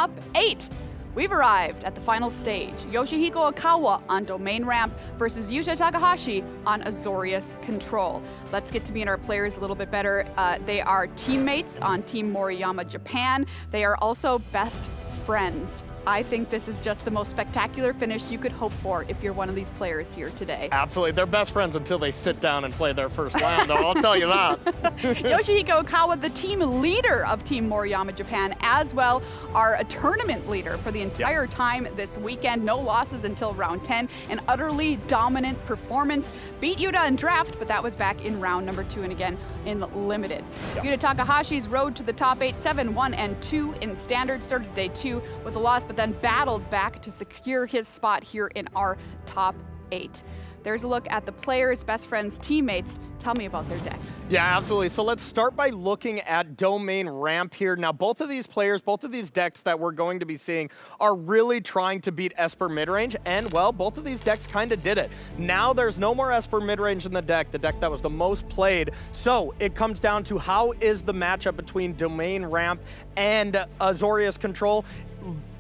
top 8. We've arrived at the final stage. Yoshihiko Ikawa on Domain Ramp versus Yuta Takahashi on Azorius Control. Let's get to meet our players a little bit better. They are teammates on Team Moriyama Japan. They are also best friends. I think this is just the most spectacular finish you could hope for if you're one of these players here today. Absolutely. They're best friends until they sit down and play their first round, though, I'll tell you that. Yoshihiko Ikawa, the team leader of Team Moriyama Japan, as well, are a tournament leader for the entire time this weekend. No losses until round 10. An utterly dominant performance. Beat Yuta in draft, but that was back in round number 2 and again in limited. Yuta Takahashi's road to the top 8, 7-1-2 in standard. Started day 2 with a loss, but then battled back to secure his spot here in our top 8. There's a look at the players, best friends, teammates. Tell me about their decks. Yeah, absolutely. So let's start by looking at Domain Ramp here. Now, both of these players, both of these decks that we're going to be seeing are really trying to beat Esper midrange, and, well, both of these decks kind of did it. Now there's no more Esper midrange in the deck that was the most played. So it comes down to how is the matchup between Domain Ramp and Azorius Control.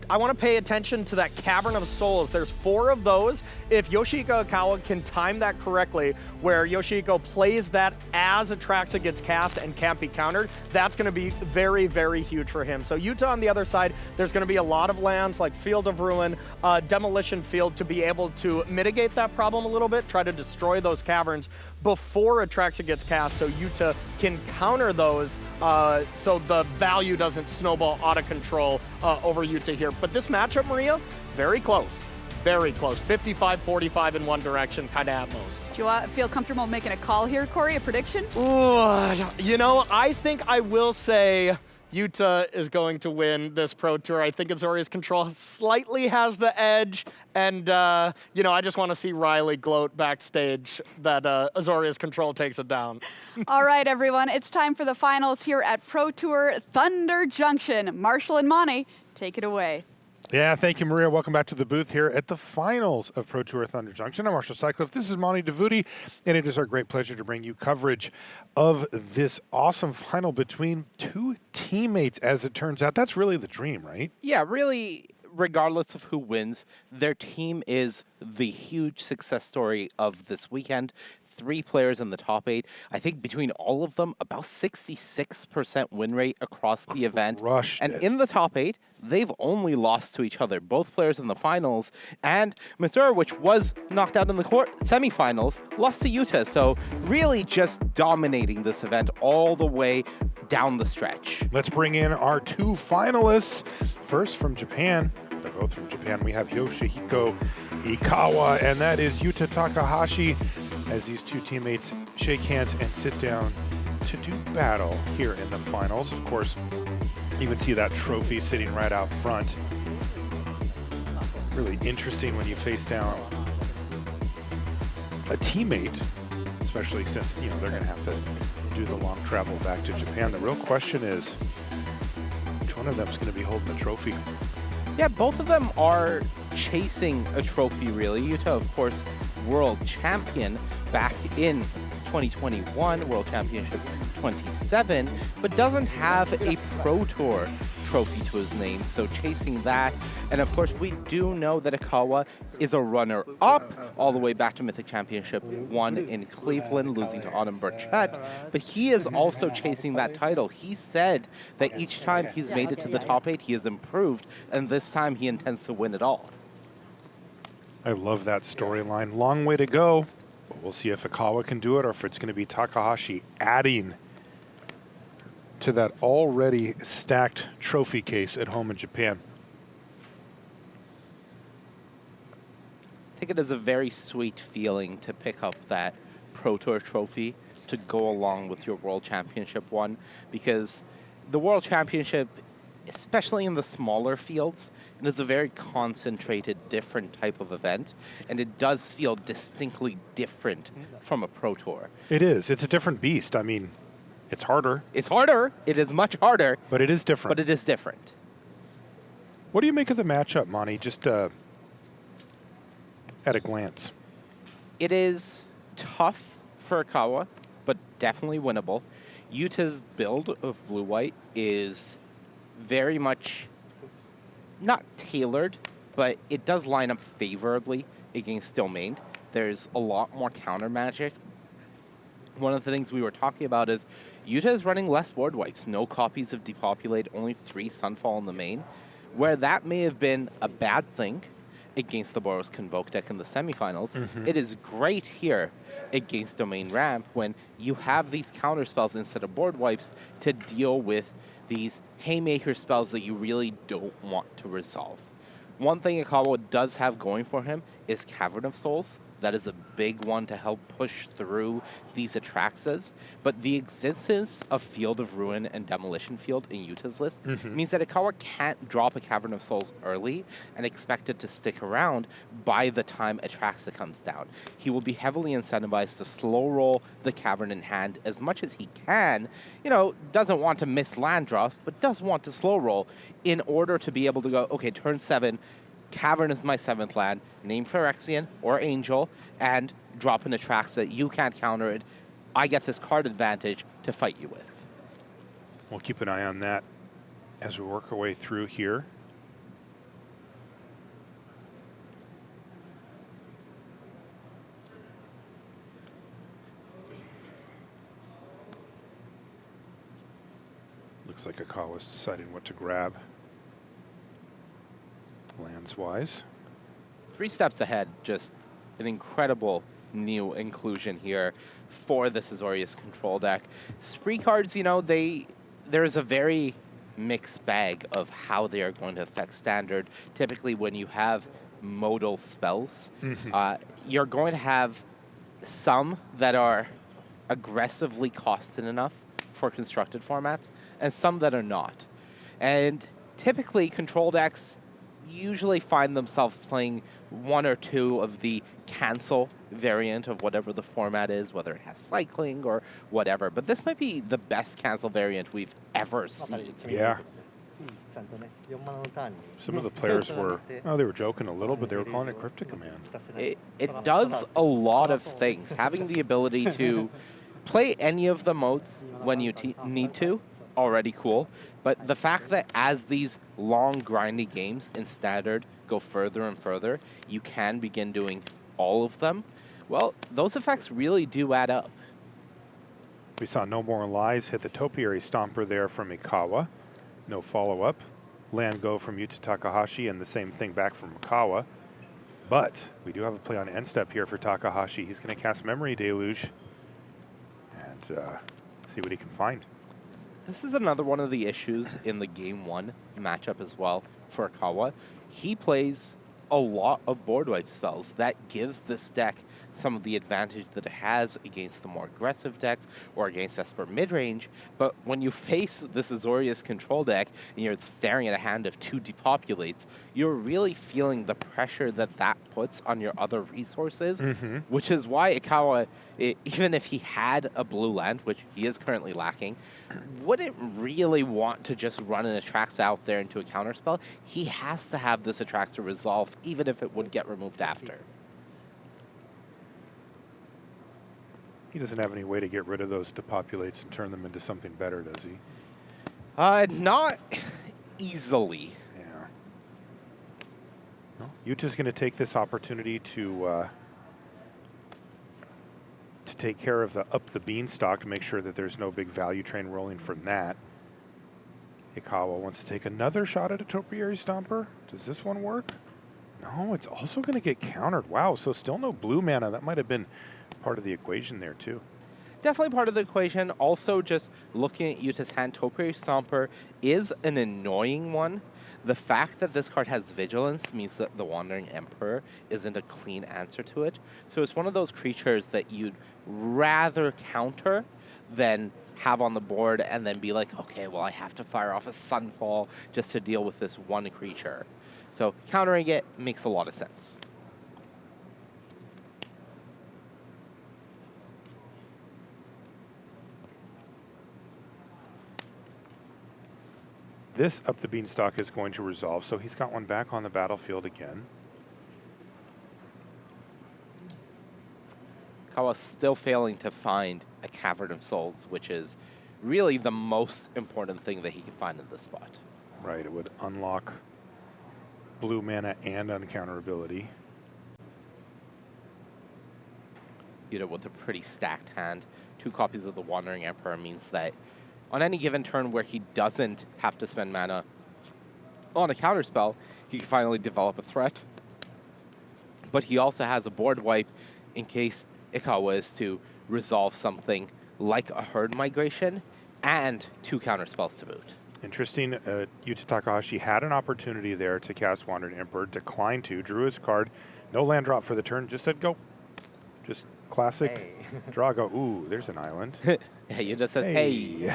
I want to pay attention to that Cavern of Souls. There's 4 of those. If Yoshihiko Ikawa can time that correctly, where Yoshihiko plays that as Atraxa gets cast and can't be countered, that's going to be very, very huge for him. So Yuta on the other side, there's going to be a lot of lands like Field of Ruin, Demolition Field to be able to mitigate that problem a little bit, try to destroy those caverns before Atraxa gets cast so Yuta can counter those so the value doesn't snowball out of control over Yuta here. But this matchup, Maria, very close. Very close. 55-45 in one direction, kind of at most. Do you feel comfortable making a call here, Corey, a prediction? Ooh, you know, I think I will say Yuta is going to win this Pro Tour. I think Azorius Control slightly has the edge, and, you know, I just want to see Riley gloat backstage that Azorius Control takes it down. All right, everyone, it's time for the finals here at Pro Tour Thunder Junction. Marshall and Monty, take it away. Yeah, thank you, Maria. Welcome back to the booth here at the finals of Pro Tour Thunder Junction. I'm Marshall Cycliffe. This is Monty Devuti, and it is our great pleasure to bring you coverage of this awesome final between 2 teammates, as it turns out. That's really the dream, right? Yeah, really, regardless of who wins, their team is the huge success story of this weekend. 3 players in the top 8. I think between all of them, about 66% win rate across the event. And in the top 8, they've only lost to each other. Both players in the finals. And Missouri, which was knocked out in the semifinals, lost to Yuta. So really just dominating this event all the way down the stretch. Let's bring in our 2 finalists. First from Japan. They're both from Japan. We have Yoshihiko Ikawa, and that is Yuta Takahashi, as these 2 teammates shake hands and sit down to do battle here in the finals. Of course, you can see that trophy sitting right out front. Really interesting when you face down a teammate, especially since, you know, they're going to have to do the long travel back to Japan. The real question is, which one of them is going to be holding the trophy? Yeah, both of them are chasing a trophy, really. Yuta, of course, world champion back in 2021, World Championship 27, but doesn't have a Pro Tour trophy to his name, so chasing that. And of course, we do know that Ikawa is a runner-up all the way back to Mythic Championship 1 in Cleveland, losing to Autumn Burchett, but he is also chasing that title. He said that each time he's made it to the top 8, he has improved, and this time he intends to win it all. I love that storyline. Long way to go, but we'll see if Ikawa can do it or if it's going to be Takahashi adding to that already stacked trophy case at home in Japan. I think it is a very sweet feeling to pick up that Pro Tour trophy to go along with your World Championship one, because the World Championship, especially in the smaller fields, it is a very concentrated, different type of event, and it does feel distinctly different from a Pro Tour. It is. It's a different beast. I mean, it's harder. It's harder. It is much harder. But it is different. But it is different. What do you make of the matchup, Monty, just at a glance? It is tough for Ikawa, but definitely winnable. Yuta's build of blue-white is very much not tailored, but it does line up favorably against Domain. There's a lot more counter magic. One of the things we were talking about is Yuta is running less board wipes, no copies of Depopulate, only 3 Sunfall in the main, where that may have been a bad thing against the Boros Convoke deck in the semifinals. It is great here against Domain Ramp when you have these counter spells instead of board wipes to deal with these haymaker spells that you really don't want to resolve. One thing Ikawa does have going for him is Cavern of Souls. That is a big one to help push through these Atraxas. But the existence of Field of Ruin and Demolition Field in Yuta's list means that Ikawa can't drop a Cavern of Souls early and expect it to stick around by the time Atraxa comes down. He will be heavily incentivized to slow roll the Cavern in hand as much as he can. You know, doesn't want to miss land drops, but does want to slow roll in order to be able to go, okay, turn 7, Cavern is my 7th land, name Phyrexian or Angel, and drop an Atraxa. You can't counter it. I get this card advantage to fight you with. We'll keep an eye on that as we work our way through here. Looks like Ikawa's deciding what to grab lands-wise. 3 steps ahead, just an incredible new inclusion here for this Azorius control deck. Spree cards, you know, there's a very mixed bag of how they are going to affect standard. Typically, when you have modal spells, you're going to have some that are aggressively costed enough for constructed formats, and some that are not. And typically, control decks usually find themselves playing 1 or 2 of the cancel variant of whatever the format is, whether it has cycling or whatever. But this might be the best cancel variant we've ever seen. Yeah. Some of the players were, oh, they were joking a little, but they were calling it Cryptic Command. It does a lot of things. Having the ability to play any of the modes when you need to, already cool. But the fact that as these long, grindy games in Standard go further and further, you can begin doing all of them, well, those effects really do add up. We saw No More Lies hit the Topiary Stomper there from Ikawa. No follow-up. Land go from Yuta Takahashi, and the same thing back from Ikawa. But we do have a play on end step here for Takahashi. He's going to cast Memory Deluge and see what he can find. This is another one of the issues in the Game 1 matchup as well for Ikawa. He plays a lot of board wipe spells. That gives this deck some of the advantage that it has against the more aggressive decks or against Esper midrange. But when you face this Azorius control deck and you're staring at a hand of 2 depopulates, you're really feeling the pressure that that puts on your other resources, which is why Ikawa, even if he had a blue land, which he is currently lacking, wouldn't really want to just run an Atraxa out there into a counterspell. He has to have this Atraxa resolve, even if it would get removed after. He doesn't have any way to get rid of those depopulates and turn them into something better, does he? Not easily. Yeah. Well, Yuta's going to take this opportunity to take care of the up the beanstalk to make sure that there's no big value train rolling from that. Ikawa wants to take another shot at a Topiary Stomper. Does this one work? No, it's also going to get countered. Wow, so still no blue mana. That might have been part of the equation there too. Definitely part of the equation. Also, just looking at Yuta's hand, Topiary Stomper is an annoying one. The fact that this card has Vigilance means that the Wandering Emperor isn't a clean answer to it. So it's one of those creatures that you'd rather counter than have on the board and then be like, okay, well, I have to fire off a Sunfall just to deal with this one creature. So countering it makes a lot of sense. This up the beanstalk is going to resolve, so he's got one back on the battlefield again. Kawa's still failing to find a Cavern of Souls, which is really the most important thing that he can find in this spot. Right, it would unlock blue mana and uncounterability. Yuta with a pretty stacked hand. 2 copies of the Wandering Emperor means that on any given turn where he doesn't have to spend mana on a counterspell, he can finally develop a threat. But he also has a board wipe in case Ikawa is to resolve something like a herd migration and 2 counterspells to boot. Interesting. Yuta Takahashi had an opportunity there to cast Wandering Emperor, declined to, drew his card, no land drop for the turn, just said go. Just classic draw, go. Ooh, there's an island. Yeah, you just said, hey.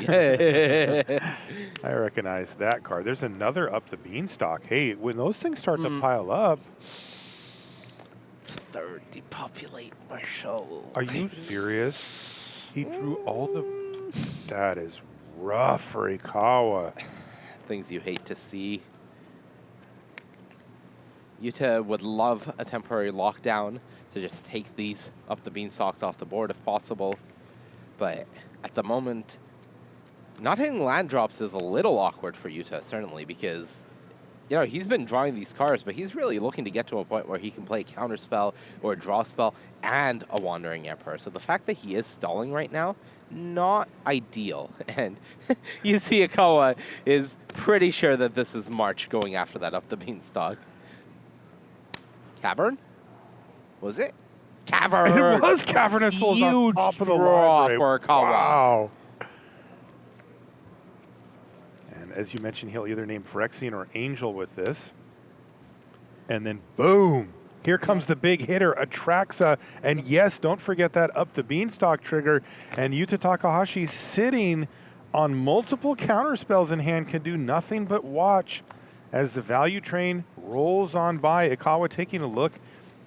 I recognize that card. There's another up the beanstalk. Hey, when those things start to pile up. Third, depopulate Marshall. Are you serious? He drew all the... That is rough for Ikawa. Things you hate to see. Yuta would love a temporary lockdown to just take these up the beanstalks off the board if possible. But at the moment, not hitting land drops is a little awkward for Yuta, certainly, because he's been drawing these cards, but he's really looking to get to a point where he can play a counterspell or a draw spell and a Wandering Emperor. So the fact that he is stalling right now, not ideal. And you see Ikawa is pretty sure that this is March going after that up the beanstalk. Cavern? Was it? Cavern! It was Cavernous Souls on top of the draw library. for Ikawa. Wow. And as you mentioned, he'll either name Phyrexian or Angel with this. And then boom! Here comes the big hitter, Atraxa. And yes, don't forget that up the beanstalk trigger. And Yuta Takahashi sitting on multiple counterspells in hand can do nothing but watch as the value train rolls on by. Ikawa taking a look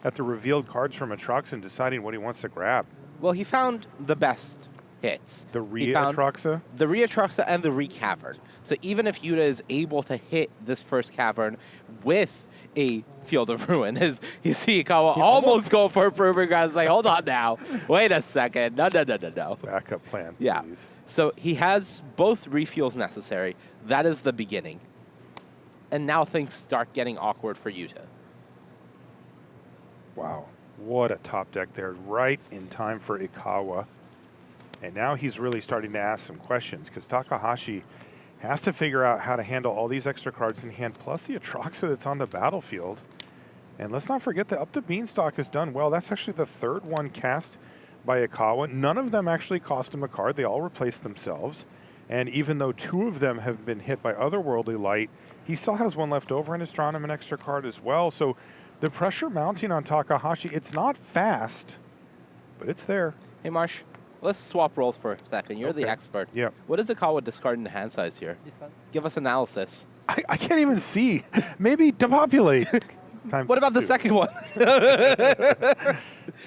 at the revealed cards from Atraxa and deciding what he wants to grab. Well, he found the best hits. The Re-Atraxa? The Re-Atraxa and the Re-Cavern. So even if Yuta is able to hit this first cavern with a Field of Ruin, as you see Ikawa almost go for a Proving Ground. Like, hold on now. Wait a second. No. Backup plan, please. Yeah. So he has both refuels necessary. That is the beginning. And now things start getting awkward for Yuta. Wow, what a top deck there, right in time for Ikawa. And now he's really starting to ask some questions because Takahashi has to figure out how to handle all these extra cards in hand, plus the Atraxa that's on the battlefield. And let's not forget that Up the Beanstalk has done well. That's actually the third one cast by Ikawa. None of them actually cost him a card. They all replaced themselves. And even though 2 of them have been hit by Otherworldly Light, he still has 1 left over and has drawn him an extra card as well. So the pressure mounting on Takahashi, it's not fast, but it's there. Hey, Marsh, let's swap roles for a second. You're the expert. Yeah. What is Ikawa discarding the hand size here? Give us analysis. I can't even see. Maybe depopulate. What about the second one?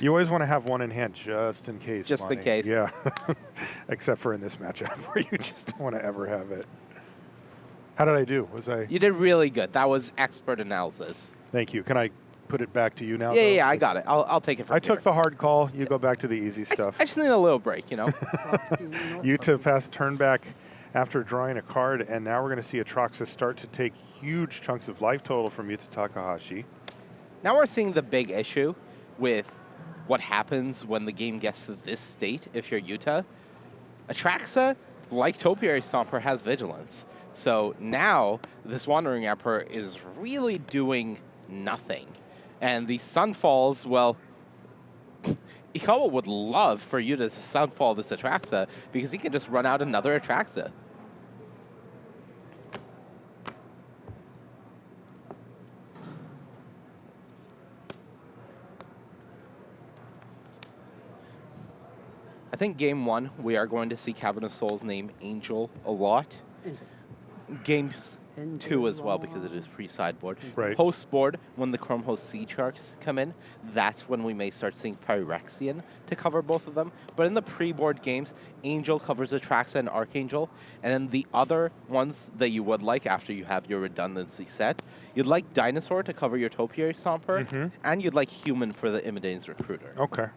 You always want to have 1 in hand just in case. Just in case. Yeah. Except for in this matchup where you just don't want to ever have it. How did I do? You did really good. That was expert analysis. Thank you. Can I put it back to you now? Yeah, I got it. I'll take it from I took the hard call. You go back to the easy stuff. I just need a little break, Yuta passed turn back after drawing a card, and now we're going to see Atraxa start to take huge chunks of life total from Yuta Takahashi. Now we're seeing the big issue with what happens when the game gets to this state if you're Yuta. Atraxa, like Topiary Stomper, has Vigilance. So now this Wandering Emperor is really doing nothing. And the Sunfalls, well, Ikawa would love for you to Sunfall this Atraxa because he can just run out another Atraxa. I think game 1, we are going to see Cavern of Souls name Angel a lot. Games 2 as well, because it is pre-sideboard. Right. Post-board, when the Chrome Host Sea Sharks come in, that's when we may start seeing Phyrexian to cover both of them. But in the pre-board games, Angel covers Atraxa and Archangel. And then the other ones that you would like after you have your redundancy set, you'd like Dinosaur to cover your Topiary Stomper, and you'd like Human for the Imidane's Recruiter. Okay.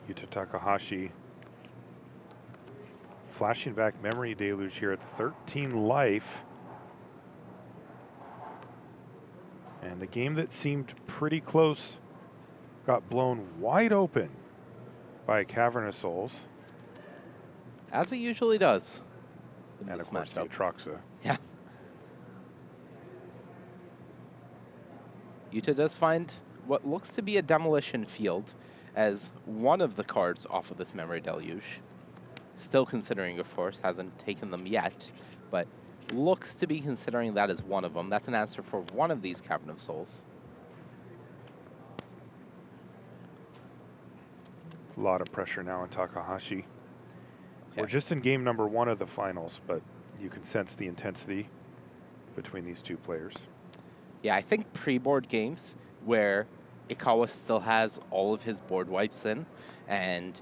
Yuta Takahashi flashing back memory deluge here at 13 life. And a game that seemed pretty close got blown wide open by Cavern of Souls. As it usually does. And of course, the Atraxa. Yeah. Yuta does find what looks to be a demolition field as one of the cards off of this memory deluge. Still considering, of course, hasn't taken them yet, but looks to be considering that as one of them. That's an answer for one of these Cavern of Souls. A lot of pressure now on Takahashi. Okay. We're just in game number 1 of the finals, but you can sense the intensity between these two players. Yeah, I think pre-board games where Ikawa still has all of his board wipes in and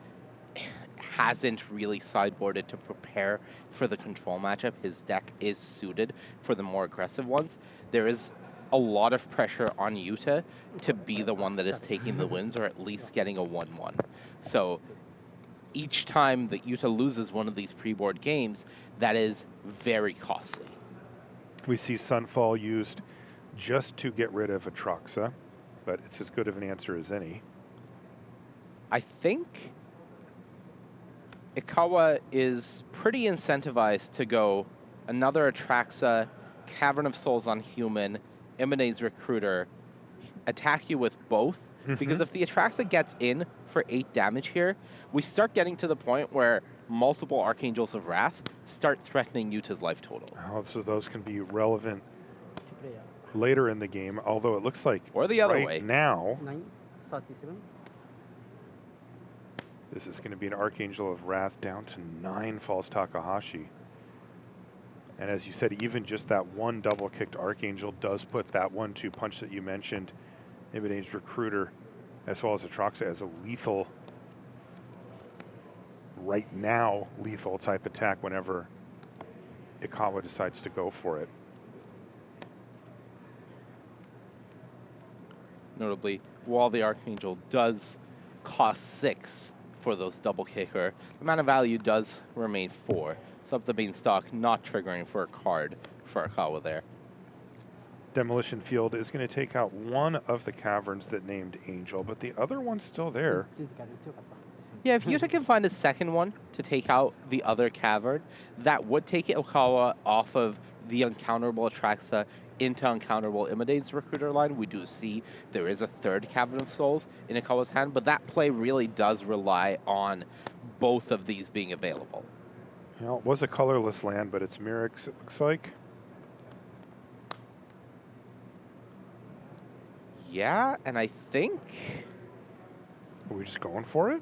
hasn't really sideboarded to prepare for the control matchup. His deck is suited for the more aggressive ones. There is a lot of pressure on Yuta to be the one that is taking the wins or at least getting a 1-1. So each time that Yuta loses one of these pre-board games, that is very costly. We see Sunfall used just to get rid of Atraxa, but it's as good of an answer as any. I think Ikawa is pretty incentivized to go another Atraxa, Cavern of Souls on human, Imidane's Recruiter, attack you with both. Because if the Atraxa gets in for 8 damage here, we start getting to the point where multiple Archangels of Wrath start threatening Yuta's life total. Oh, so those can be relevant later in the game, although it looks like Or the other right way. now 937. this is going to be an Archangel of Wrath down to 9 falls Takahashi. And as you said, even just that one double-kicked Archangel does put that 1-2 punch that you mentioned, Imidane's Recruiter, as well as Atraxa, as a lethal, right now, lethal type attack whenever Ikawa decides to go for it. Notably, while the Archangel does cost 6 for those double kicker, the mana value does remain 4. So up the beanstalk, not triggering for a card for Ikawa there. Demolition Field is going to take out one of the caverns that named Angel, but the other one's still there. Yeah, if Yuta can find a second one to take out the other cavern, that would take Ikawa off of the uncounterable Atraxa into uncounterable Imidane's Recruiter line. We do see there is a third Cavern of Souls in Ikawa's hand, but that play really does rely on both of these being available. You know, it was a colorless land, but it's Mirix, it looks like. Yeah, and I think... Are we just going for it?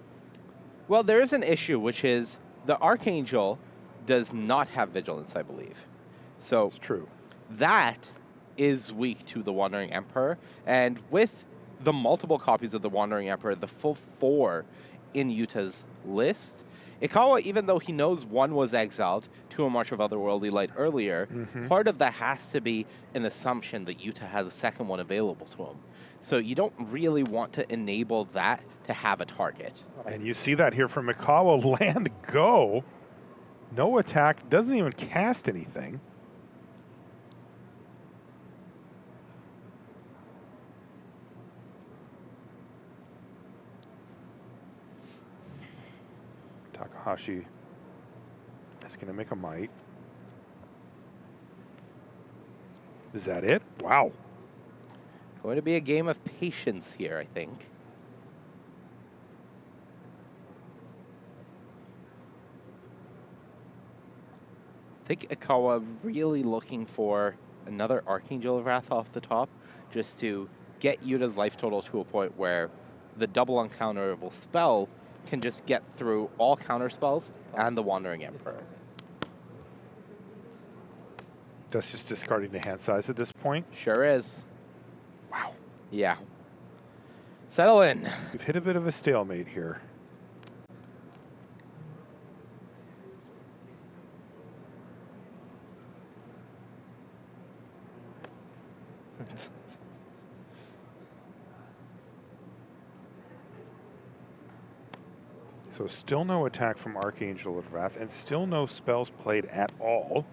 Well, there is an issue, which is the Archangel does not have Vigilance, I believe. So It's true. that is weak to the Wandering Emperor. And with the multiple copies of the Wandering Emperor, the full 4 in Yuta's list, Ikawa, even though he knows one was exiled to a March of Otherworldly Light earlier, part of that has to be an assumption that Yuta has a second one available to him. So you don't really want to enable that to have a target. And you see that here from Ikawa. Land go. No attack. Doesn't even cast anything. Takahashi is going to make a might. Is that it? Wow. Going to be a game of patience here, I think. I think Ikawa really looking for another Archangel of Wrath off the top, just to get Yuta's life total to a point where the double uncounterable spell can just get through all counter spells and the Wandering Emperor. That's just discarding the hand size at this point. Sure is. Wow. Yeah. Settle in. We've hit a bit of a stalemate here. So still no attack from Archangel of Wrath, and still no spells played at all.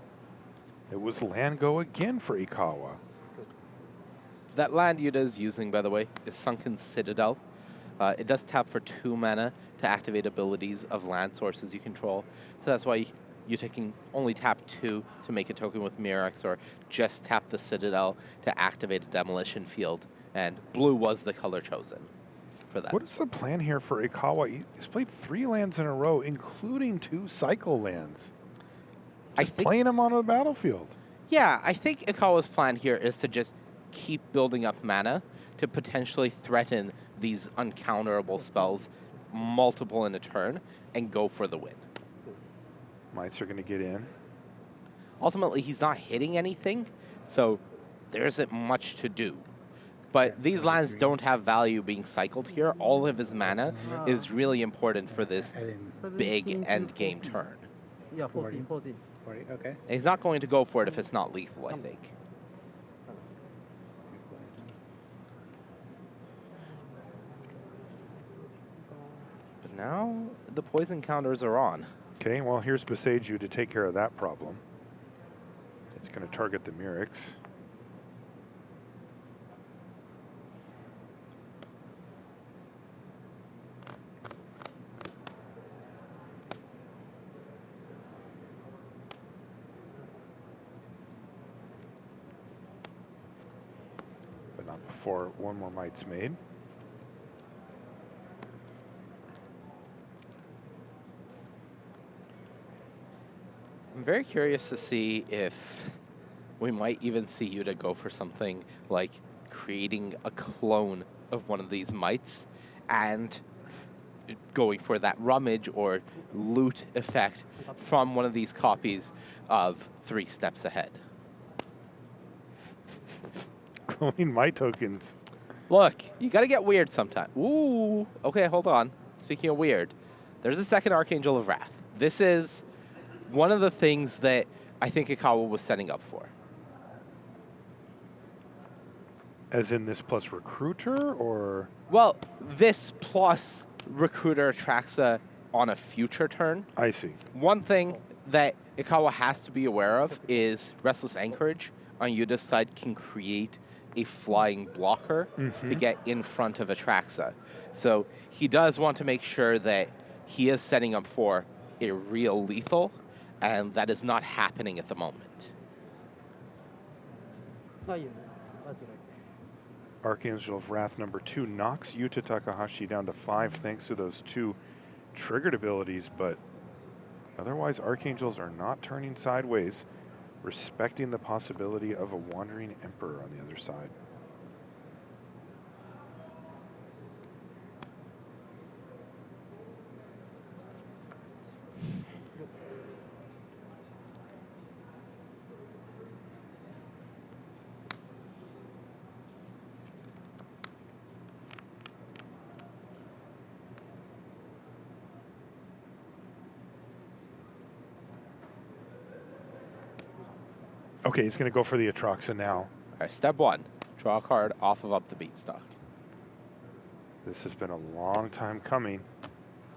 It was land go again for Ikawa. That land Yuta is using, by the way, is Sunken Citadel. It does tap for 2 mana to activate abilities of land sources you control. So that's why Yuta can only tap 2 to make a token with Mirrex, or just tap the Citadel to activate a Demolition Field. And blue was the color chosen for that. What is the plan here for Ikawa? He's played 3 lands in a row, including 2 cycle lands. Just playing them on the battlefield. Yeah, I think Ikawa's plan here is to just keep building up mana to potentially threaten these uncounterable spells, multiple in a turn, and go for the win. Mites are going to get in. Ultimately, he's not hitting anything, so there isn't much to do. But these lands don't have value being cycled here. All of his mana is really important for this big end game turn. Yeah, 14. Okay. And he's not going to go for it if it's not lethal, I think. But now the poison counters are on. Okay, well, here's Beseiju to take care of that problem. It's going to target the Mirrex. But not before one more Mite's made. I'm very curious to see if we might even see Yuta go for something like creating a clone of one of these mites and going for that rummage or loot effect from one of these copies of 3 Steps Ahead. Cloning my tokens. Look, you gotta get weird sometime. Ooh, okay, hold on. Speaking of weird, there's a second Archangel of Wrath. This is one of the things that I think Ikawa was setting up for. As in this plus Recruiter, or? Well, this plus Recruiter Atraxa on a future turn. I see. One thing that Ikawa has to be aware of is Restless Anchorage on Yuta's side can create a flying blocker to get in front of Atraxa. So he does want to make sure that he is setting up for a real lethal, and that is not happening at the moment. Archangel of Wrath number 2 knocks Yuta Takahashi down to 5 thanks to those 2 triggered abilities, but otherwise Archangels are not turning sideways, respecting the possibility of a Wandering Emperor on the other side. Okay, he's going to go for the Atraxa now. All right, step 1, draw a card off of Up the Beanstalk. This has been a long time coming.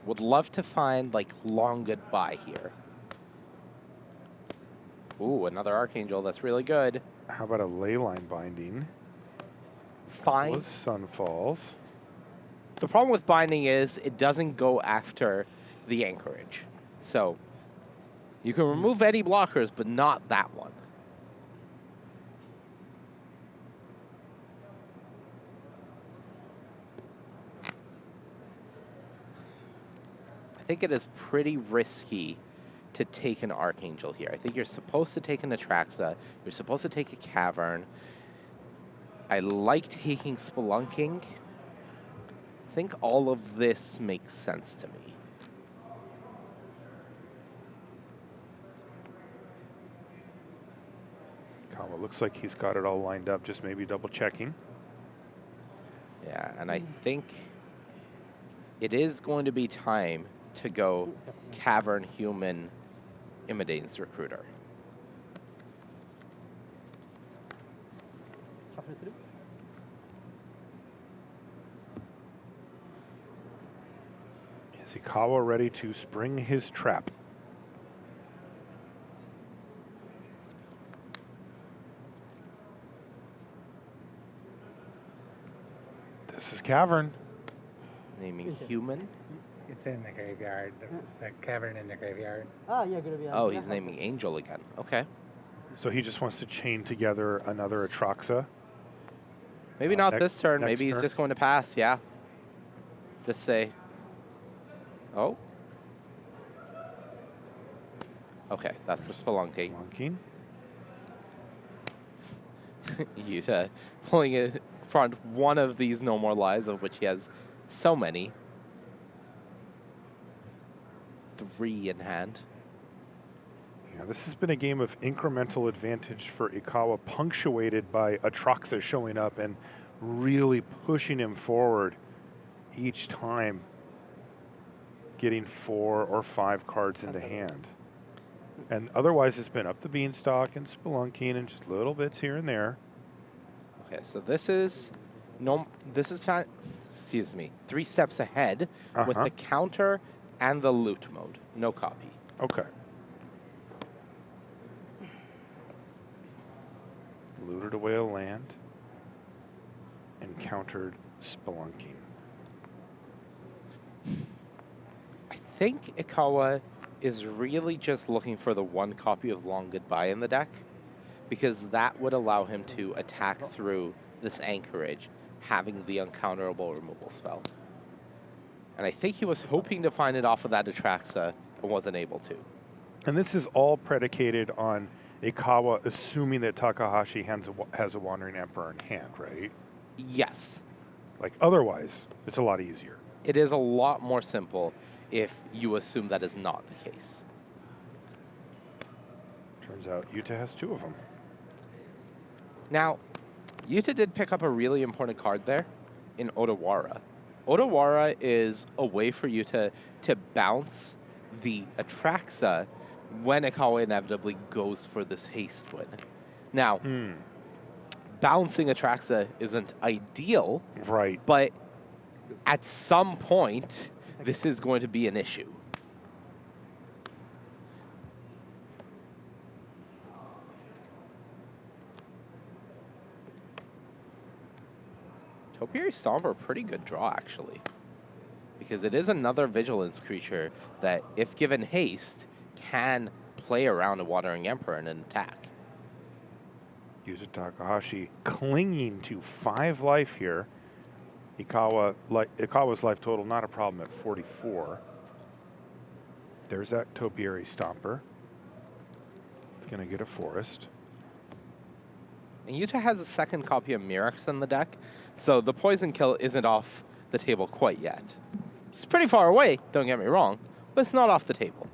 Would love to find, like, Long Goodbye here. Ooh, another Archangel. That's really good. How about a Leyline Binding? Fine. Was Sunfalls. The problem with Binding is it doesn't go after the Anchorage. So you can remove any blockers, but not that one. I think it is pretty risky to take an Archangel here. I think you're supposed to take an Atraxa. You're supposed to take a Cavern. I like taking Spelunking. I think all of this makes sense to me. Kawa looks like he's got it all lined up, just maybe double checking. Yeah, and I think it is going to be time to go Cavern Human Imidane's Recruiter. Is Ikawa ready to spring his trap? This is Cavern. Naming human. It's in the graveyard, the cavern in the graveyard. Oh, he's naming angel again. Okay. So he just wants to chain together another Atraxa. Maybe not next- this turn. next Maybe he's turn. just going to pass. Yeah. Just say. Oh. Okay, that's the Spelunking. Spelunking. Yuta pulling in front one of these No More Lies, of which he has so many. 3 in hand. Yeah, this has been a game of incremental advantage for Ikawa, punctuated by Atraxa showing up and really pushing him forward each time, getting 4 or 5 cards into hand. And otherwise, it's been up the beanstalk and spelunking and just little bits here and there. Okay, so this is excuse me, 3 steps ahead with the counter and the loot mode. No copy. Okay. Looted away a land and countered spelunking. I think Ikawa is really just looking for the 1 copy of Long Goodbye in the deck, because that would allow him to attack through this anchorage, having the uncounterable removal spell. And I think he was hoping to find it off of that Atraxa and wasn't able to. And this is all predicated on Ikawa assuming that Takahashi has a Wandering Emperor in hand, right? Yes. Like, otherwise, it's a lot easier. It is a lot more simple if you assume that is not the case. Turns out Yuta has 2 of them. Now, Yuta did pick up a really important card there in Odawara. Odawara is a way for Yuta to bounce the Atraxa when Ikawa inevitably goes for this haste win. Now, bouncing Atraxa isn't ideal, Right. but at some point, this is going to be an issue. Topiary Stomper, pretty good draw, actually. Because it is another vigilance creature that, if given haste, can play around a Wandering Emperor and attack. Yuta Takahashi clinging to 5 life here. Ikawa's life total, not a problem at 44. There's that Topiary Stomper. It's going to get a forest. And Yuta has a second copy of Mirrex in the deck, so the poison kill isn't off the table quite yet. It's pretty far away, don't get me wrong, but it's not off the table.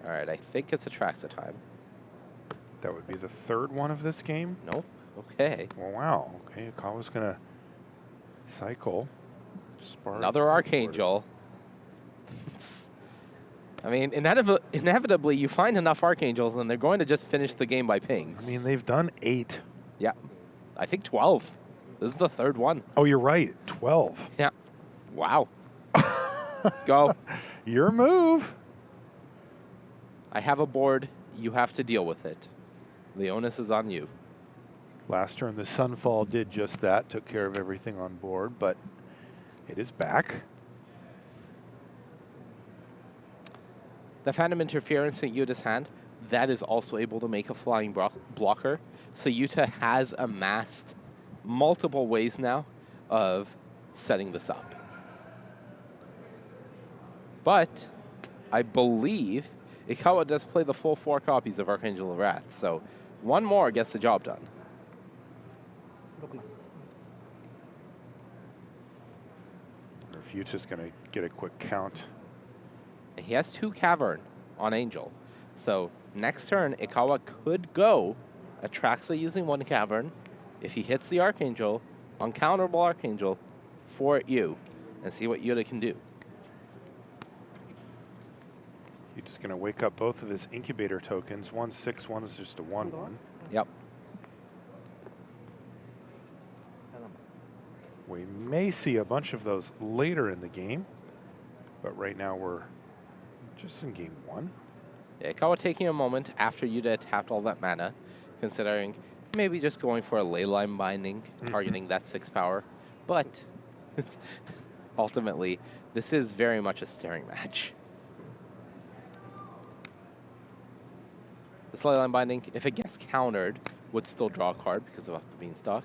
All right, I think it's Atraxa time. That would be the 3rd one of this game. Nope. Okay. Well, wow. Okay, Ikawa's going to cycle. Spark. Another Archangel. I mean, inevitably, you find enough Archangels, and they're going to just finish the game by pings. I mean, they've done 8. Yeah. I think 12. This is the 3rd one. Oh, you're right. 12. Yeah. Wow. Go. Your move. I have a board. You have to deal with it. The onus is on you. Last turn, the Sunfall did just that, took care of everything on board, but it is back. The Phantom Interference in Yuta's hand, that is also able to make a flying blocker. So Yuta has amassed multiple ways now of setting this up. But I believe Ikawa does play the full 4 copies of Archangel of Wrath, so 1 more gets the job done. Or if Yuta's going to get a quick count. And he has 2 Cavern on Angel. So next turn, Ikawa could go Atraxa using 1 Cavern. If he hits the Archangel, uncounterable Archangel, for you, and see what Yuta can do. He's just going to wake up both of his incubator tokens. 1/6, one is just a 1/1. Yep. We may see a bunch of those later in the game, but right now we're just in game 1. Yeah, Ikawa taking a moment after Yuta tapped all that mana, considering maybe just going for a ley line binding, targeting that 6 power. But ultimately, this is very much a staring match. This ley line binding, if it gets countered, would still draw a card because of the Beanstalk.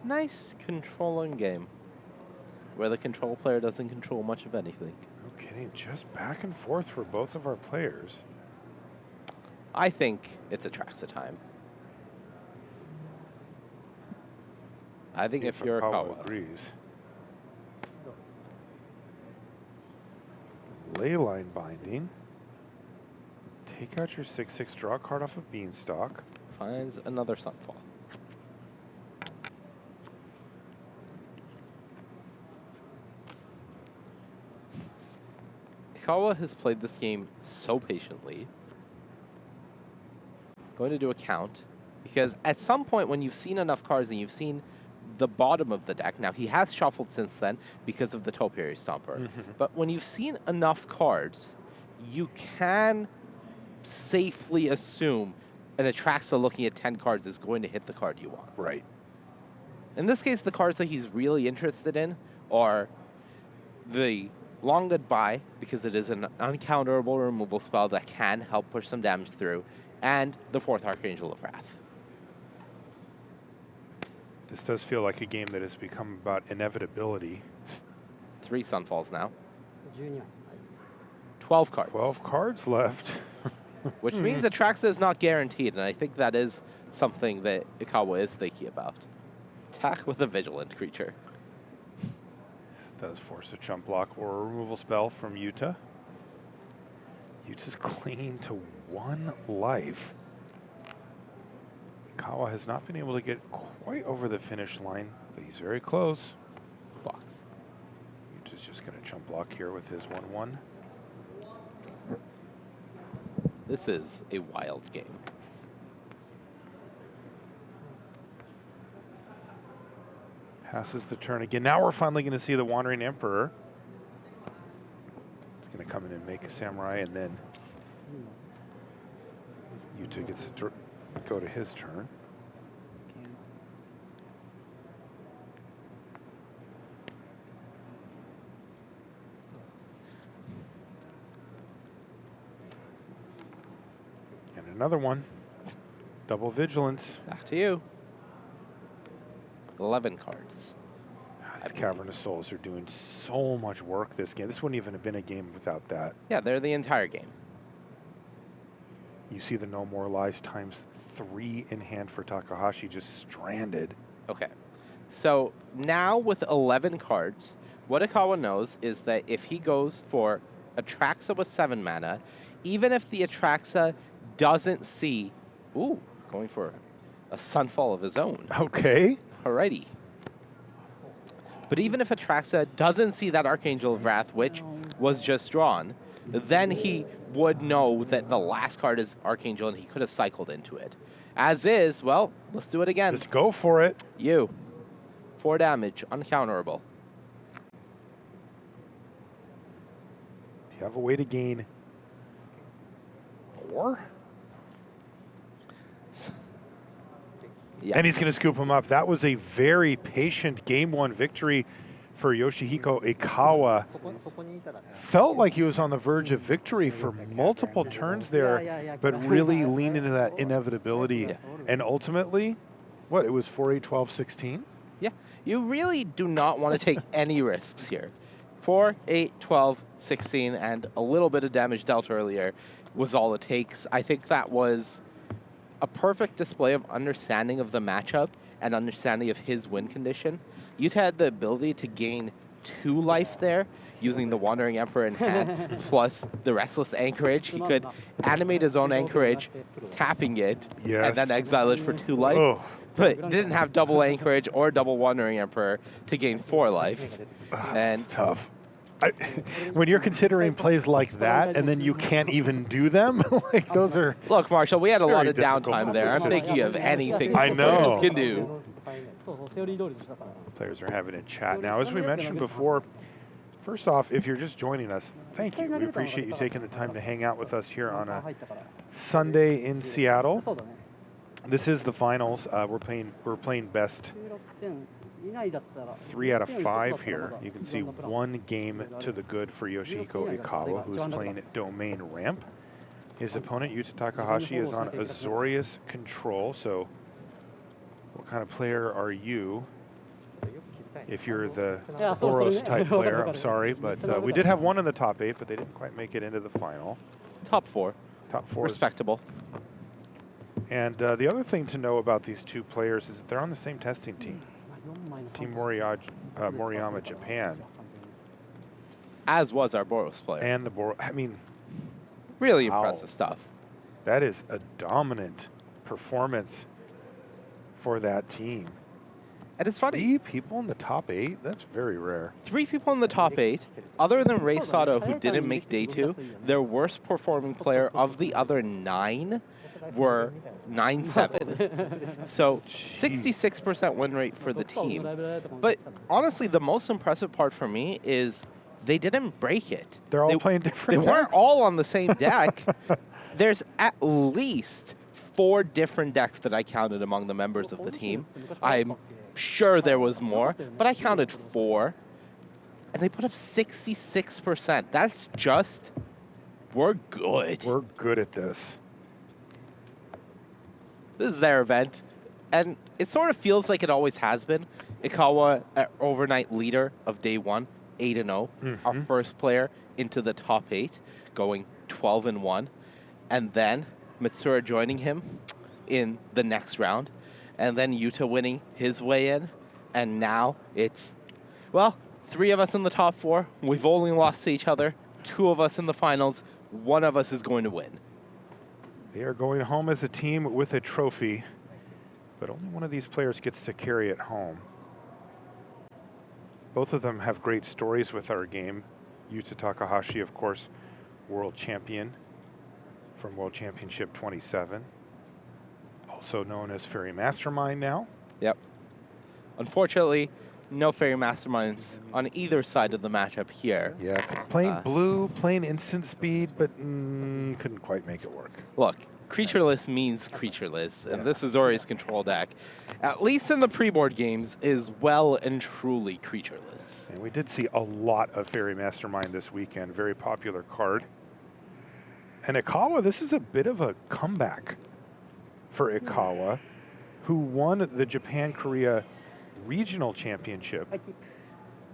Nice controlling game, where the control player doesn't control much of anything. No kidding, just back and forth for both of our players. I think it's Atraxa time. I think if you're Ikawa agrees. Leyline binding. Take out your 6/6 draw card off of Beanstalk. finds another Sunfall. Ikawa has played this game so patiently. Going to do a count, because at some point when you've seen enough cards and you've seen the bottom of the deck, now he has shuffled since then because of the Topiary Stomper, but when you've seen enough cards, you can safely assume an Atraxa looking at 10 cards is going to hit the card you want. Right. In this case, the cards that he's really interested in are the Long Goodbye, because it is an uncounterable removal spell that can help push some damage through, and the 4th Archangel of Wrath. This does feel like a game that has become about inevitability. 3 Sunfalls now. 12 cards. 12 cards left. Which means Atraxa is not guaranteed, and I think that is something that Ikawa is thinking about. Attack with a Vigilant creature. This does force a chump block or a removal spell from Yuta. Yuta's clinging to 1 life. Ikawa has not been able to get quite over the finish line, but he's very close. Box. Yuta's just going to chump block here with his 1/1. This is a wild game. Passes the turn again. Now we're finally going to see the Wandering Emperor. It's going to come in and make a Samurai, and then Yuta gets to go to his turn. And another one. Double Vigilance. Back to you. 11 cards. These Cavernous Souls are doing so much work this game. This wouldn't even have been a game without that. Yeah, they're the entire game. You see the No More Lies ×3 in hand for Takahashi, just stranded. Okay. So now with 11 cards, what Ikawa knows is that if he goes for Atraxa with 7 mana, even if the Atraxa doesn't see... Ooh, going for a Sunfall of his own. Okay. Alrighty. But even if Atraxa doesn't see that Archangel of Wrath, which was just drawn, then he would know that the last card is Archangel and he could have cycled into it. As is, well, let's do it again. Let's go for it. 4 damage, uncounterable. Do you have a way to gain 4? Yeah. And he's going to scoop him up. That was a very patient game 1 victory for Yoshihiko Ikawa. Felt like he was on the verge of victory for multiple turns there, but really leaned into that inevitability. Yeah. And ultimately, what, it was 4-8, 12, 16? Yeah, you really do not want to take any risks here. 4, 8, 12, 16, and a little bit of damage dealt earlier was all it takes. I think that was a perfect display of understanding of the matchup and understanding of his win condition. Yuta had the ability to gain 2 life there using the Wandering Emperor in hand plus the Restless Anchorage. He could animate his own Anchorage, tapping it, and then exile it for 2 life. Oh. But didn't have double Anchorage or double Wandering Emperor to gain 4 life. That's tough. when you're considering plays like that and then you can't even do them, like those are. Look, Marshall, we had a lot Very of difficult. downtime there. I'm thinking of anything I the know. players can do. Players are having a chat now. As we mentioned before, first off, if you're just joining us, thank you. We appreciate you taking the time to hang out with us here on a Sunday in Seattle. This is the finals. We're playing best 3 out of 5 here. You can see 1 game to the good for Yoshihiko Ikawa, who's playing domain ramp. His opponent, Yuta Takahashi, is on Azorius control. So what kind of player are you? If you're the Boros type player, I'm sorry, but we did have one in the top 8, but they didn't quite make it into the final. Top 4. Top 4 is Respectable. And the other thing to know about these two players is that they're on the same testing team. Team Moriyama, Japan. As was our Boros player. And the Boros, I mean, Really wow. impressive stuff. That is a dominant performance for that team. And it's funny. 3 people in the top 8? That's very rare. 3 people in the top 8, other than Ray Sato, who didn't make day 2, their worst performing player of the other 9 were 9-7. So 66% win rate for the team. But honestly, the most impressive part for me is they didn't break it. They're all playing different They weren't decks? all on the same deck. There's at least 4 different decks that I counted among the members of the team. I'm sure there was more, but I counted 4. And they put up 66%. That's just, we're good. We're good at this. This is their event. And it sort of feels like it always has been. Ikawa, overnight leader of day 1, 8-0. Our first player into the top 8, going 12-1. And then Mitsura joining him in the next round. And then Yuta winning his way in. And now it's, well, 3 of us in the top 4. We've only lost to each other. 2 of us in the finals. 1 of us is going to win. They are going home as a team with a trophy, but only one of these players gets to carry it home. Both of them have great stories with our game. Yuta Takahashi, of course, world champion from World Championship 27. Also known as Fairy Mastermind now. Yep. Unfortunately, no Fairy Masterminds on either side of the matchup here. Yeah, playing blue, playing instant speed, but couldn't quite make it work. Look, creatureless means creatureless, and this Azorius control deck, at least in the pre-board games, is well and truly creatureless. And we did see a lot of Fairy Mastermind this weekend. Very popular card. And Ikawa, this is a bit of a comeback for Ikawa, who won the Japan-Korea Regional Championship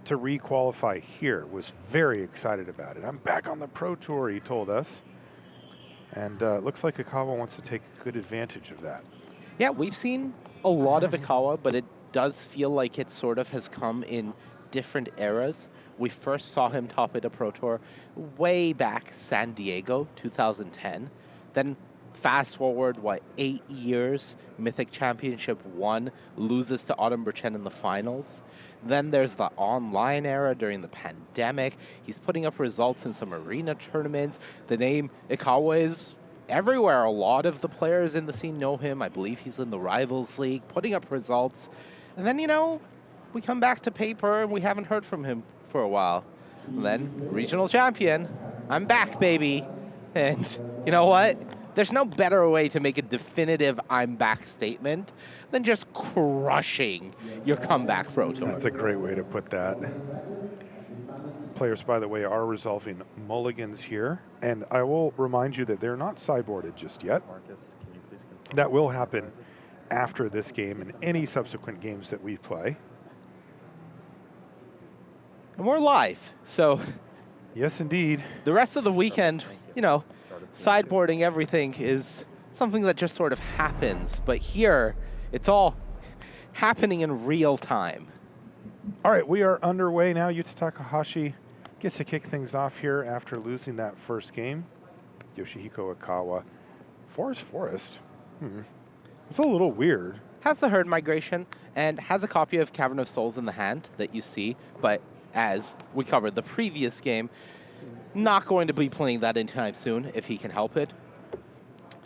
to re-qualify here. Was very excited about it. I'm back on the Pro Tour, he told us. And looks like Ikawa wants to take good advantage of that. Yeah, we've seen a lot of Ikawa, but it does feel like it sort of has come in different eras. We first saw him top at a Pro Tour way back San Diego, 2010. Then fast forward, 8 years, Mythic Championship 1, loses to Autumn Burchen in the finals. Then there's the online era during the pandemic. He's putting up results in some arena tournaments. The name Ikawa is everywhere. A lot of the players in the scene know him. I believe he's in the Rivals League, putting up results. And then, we come back to paper and we haven't heard from him for a while. And then, regional champion. I'm back, baby. And you know what? There's no better way to make a definitive I'm back statement than just crushing your comeback Pro Tour. That's a great way to put that. Players, by the way, are resolving mulligans here. And I will remind you that they're not sideboarded just yet. That will happen after this game and any subsequent games that we play. And we're live, so Yes, indeed. the rest of the weekend, sideboarding everything is something that just sort of happens. But here, it's all happening in real time. All right, we are underway now. Yuta Takahashi gets to kick things off here after losing that first game. Yoshihiko Ikawa. Forest. It's a little weird. has the Herd Migration and has a copy of Cavern of Souls in the hand that you see, but as we covered the previous game, not going to be playing that anytime soon if he can help it.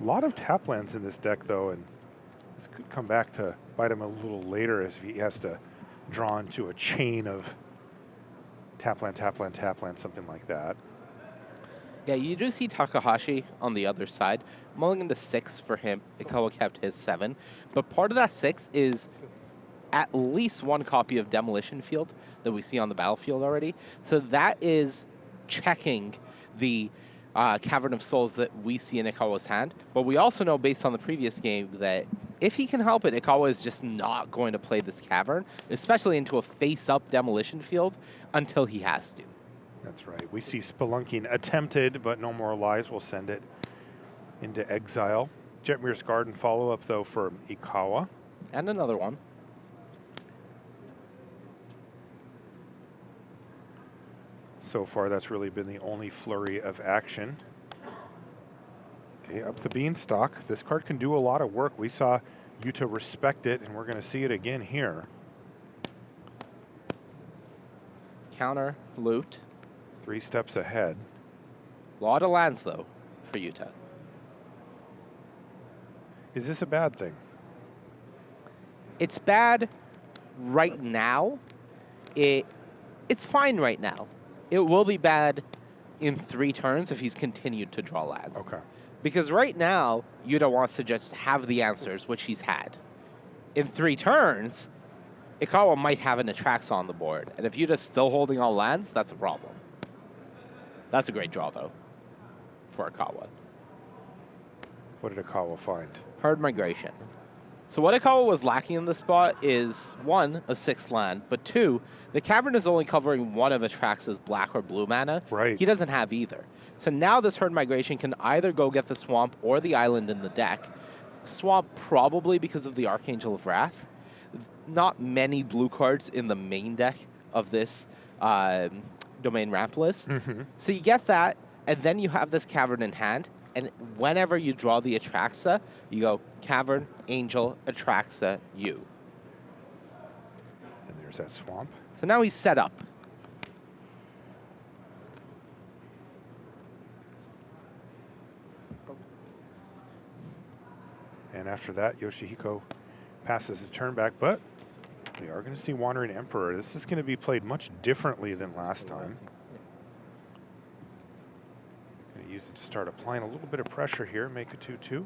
A lot of tap lands in this deck, though, and this could come back to bite him a little later as he has to draw into a chain of tap land, tap land, tap land, something like that. Yeah, you do see Takahashi on the other side. Mulling into 6 for him. Ikawa kept his 7. But part of that 6 is at least one copy of Demolition Field that we see on the battlefield already. So that is checking the Cavern of Souls that we see in Ikawa's hand. But we also know, based on the previous game, that if he can help it, Ikawa is just not going to play this Cavern, especially into a face-up Demolition Field, until he has to. That's right. We see Spelunking attempted, but No More Lies will send it into exile. Jetmir's Garden follow-up, though, for Ikawa. And another one. So far, that's really been the only flurry of action. Okay, up the Beanstalk. This card can do a lot of work. We saw Yuta respect it, and we're going to see it again here. Counter, loot. 3 steps ahead. A lot of lands, though, for Yuta. Is this a bad thing? It's bad right now. It's fine right now. It will be bad in 3 turns if he's continued to draw lands. Okay. Because right now, Yuta wants to just have the answers, which he's had. In 3 turns, Ikawa might have an Atraxa on the board. And if Yuta's still holding all lands, that's a problem. That's a great draw, though, for Ikawa. What did Ikawa find? Herd Migration. So what Ikawa was lacking in this spot is, 1, a 6th land, but 2, the Cavern is only covering one of Atraxa's black or blue mana. Right. He doesn't have either. So now this Herd Migration can either go get the Swamp or the Island in the deck. Swamp probably because of the Archangel of Wrath. Not many blue cards in the main deck of this Domain Ramp list. So you get that, and then you have this Cavern in hand, and whenever you draw the Atraxa, you go Cavern, Angel, Atraxa, you. And there's that Swamp. So now he's set up. And after that, Yoshihiko passes the turn back, but we are going to see Wandering Emperor. This is going to be played much differently than last time. Going to use it to start applying a little bit of pressure here, make a 2-2.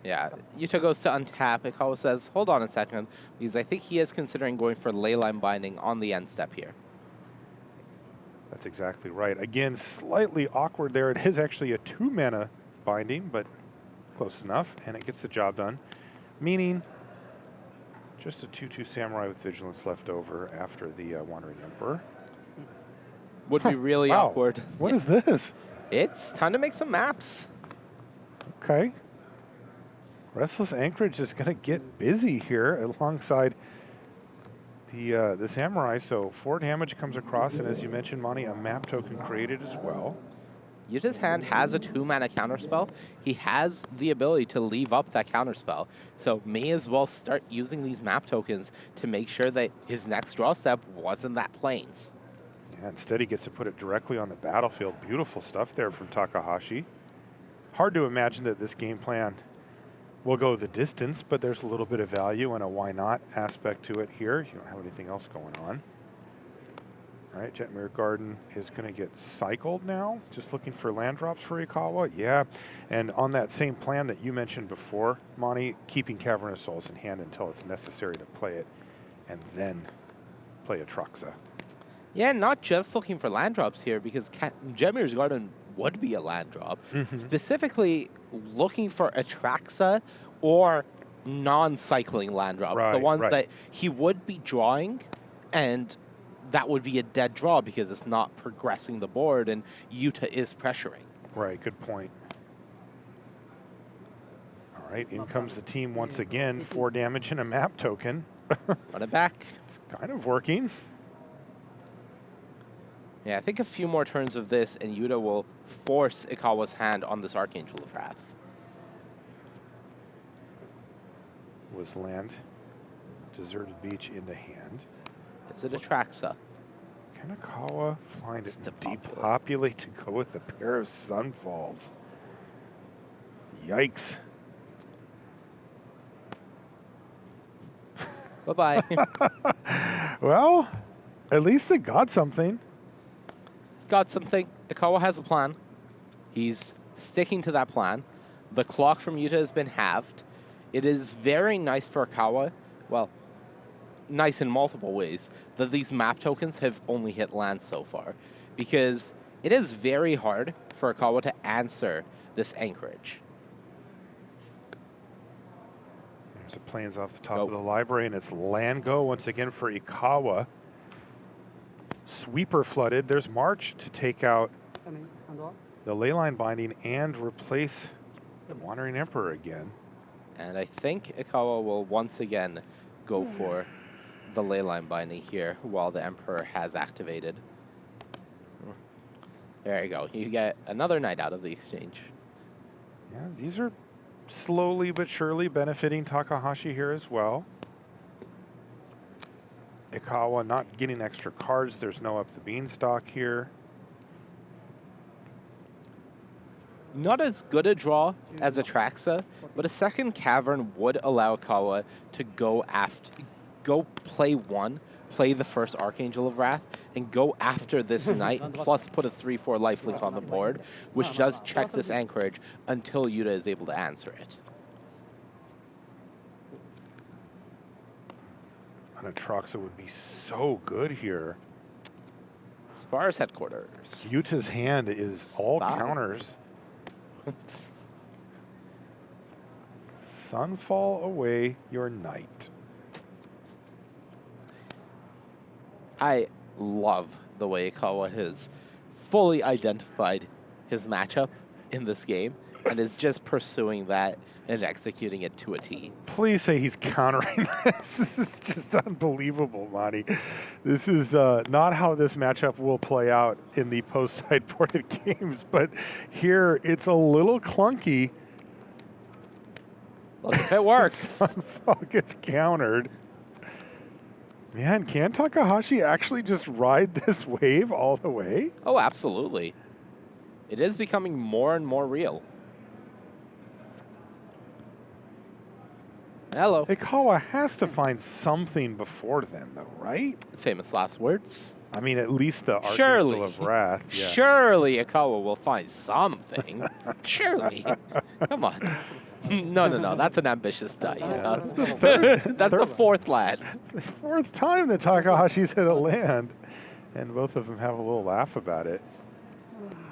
Yeah, Yuta goes to untap. Ikawa says, hold on a second, because I think he is considering going for Leyline Binding on the end step here. That's exactly right. Again, slightly awkward there. It is actually a 2-mana binding, but close enough, and it gets the job done. Meaning, just a 2-2 Samurai with Vigilance left over after the Wandering Emperor. Would be really Wow. awkward. What is this? It's time to make some maps. Okay. Restless Anchorage is going to get busy here alongside the Samurai. So 4 damage comes across, and as you mentioned, Monty, a map token created as well. Yuta's hand has a 2-mana counterspell. He has the ability to leave up that counterspell. So may as well start using these map tokens to make sure that his next draw step wasn't that Plains. Yeah, instead he gets to put it directly on the battlefield. Beautiful stuff there from Takahashi. Hard to imagine that this game plan will go the distance, but there's a little bit of value and a why not aspect to it here. You don't have anything else going on. All right, Jetmir Garden is going to get cycled now. Just looking for land drops for Ikawa. Yeah, and on that same plan that you mentioned before, Monty, keeping Cavern of Souls in hand until it's necessary to play it, and then play Atraxa. Yeah, not just looking for land drops here, because Jetmir's Garden would be a land drop. Specifically looking for Atraxa or non-cycling land drops. Right, the ones right. that he would be drawing, and that would be a dead draw because it's not progressing the board and Yuta is pressuring. Right, good point. All right, in comes the team once again. 4 damage and a map token. Run it back. It's kind of working. Yeah, I think a few more turns of this and Yuta will force Ikawa's hand on this Archangel of Wrath. was land. Deserted Beach into hand. Is it a Traxa? Can Ikawa find It's it depopulate to go with a pair of Sunfalls? Yikes. Bye-bye. Well, at least it got something. Got something. Ikawa has a plan. He's sticking to that plan. The clock from Yuta has been halved. It is very nice for Ikawa, well, nice in multiple ways, that these map tokens have only hit land so far, because it is very hard for Ikawa to answer this anchorage. There's the planes off the top of the library, and it's land go once again for Ikawa. Sweeper flooded. There's March to take out the leyline binding and replace the Wandering Emperor again. And I think Ikawa will once again go for the leyline binding here while the Emperor has activated. There you go. You get another knight out of the exchange. Yeah, these are slowly but surely benefiting Takahashi here as well. Ikawa not getting extra cards. There's no up the beanstalk here. Not as good a draw as a Traxa, but a second Cavern would allow Ikawa to go play one, play the first Archangel of Wrath, and go after this knight, plus put a 3/4 lifelink on the board, which does check this anchorage until Yuta is able to answer it. And a Traxa would be so good here. Spars headquarters. Yuta's hand is all Stop. counters. Sunfall away your knight. I love the way Ikawa has fully identified his matchup in this game and is just pursuing that and executing it to a T. Please say he's countering this. This is just unbelievable, Monty. This is not how this matchup will play out in the post-sideboarded games, but here it's a little clunky. Look if it works. Sunfall gets countered. Man, can Takahashi actually just ride this wave all the way? Oh, absolutely. It is becoming more and more real. Hello. Ikawa has to find something before then, though, right? Famous last words. I mean, at least the Archangel Surely. of Wrath. Yeah. Surely Ikawa will find something. Surely. Come on. No. That's an ambitious die. That's the fourth lad. The fourth time that Takahashi's hit a land, and both of them have a little laugh about it.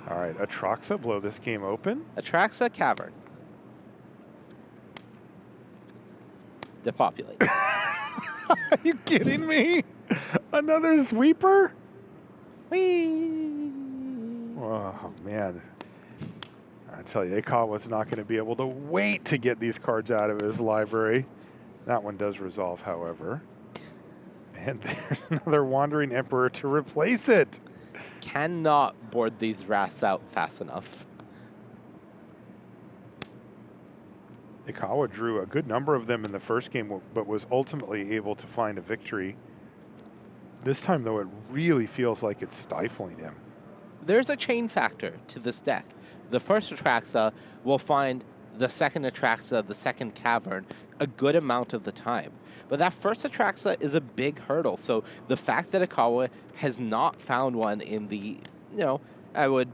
All right, Atraxa blow this game open. Atraxa Cavern. Depopulate. Are you kidding me? Another sweeper? Whee! Oh, man. I tell you, Ikawa's not going to be able to wait to get these cards out of his library. That one does resolve, however. And there's another Wandering Emperor to replace it. Cannot board these wraths out fast enough. Ikawa drew a good number of them in the first game, but was ultimately able to find a victory. This time, though, it really feels like it's stifling him. There's a chain factor to this deck. The first Atraxa will find the second Atraxa, the second Cavern, a good amount of the time. But that first Atraxa is a big hurdle. So the fact that Ikawa has not found one in the, I would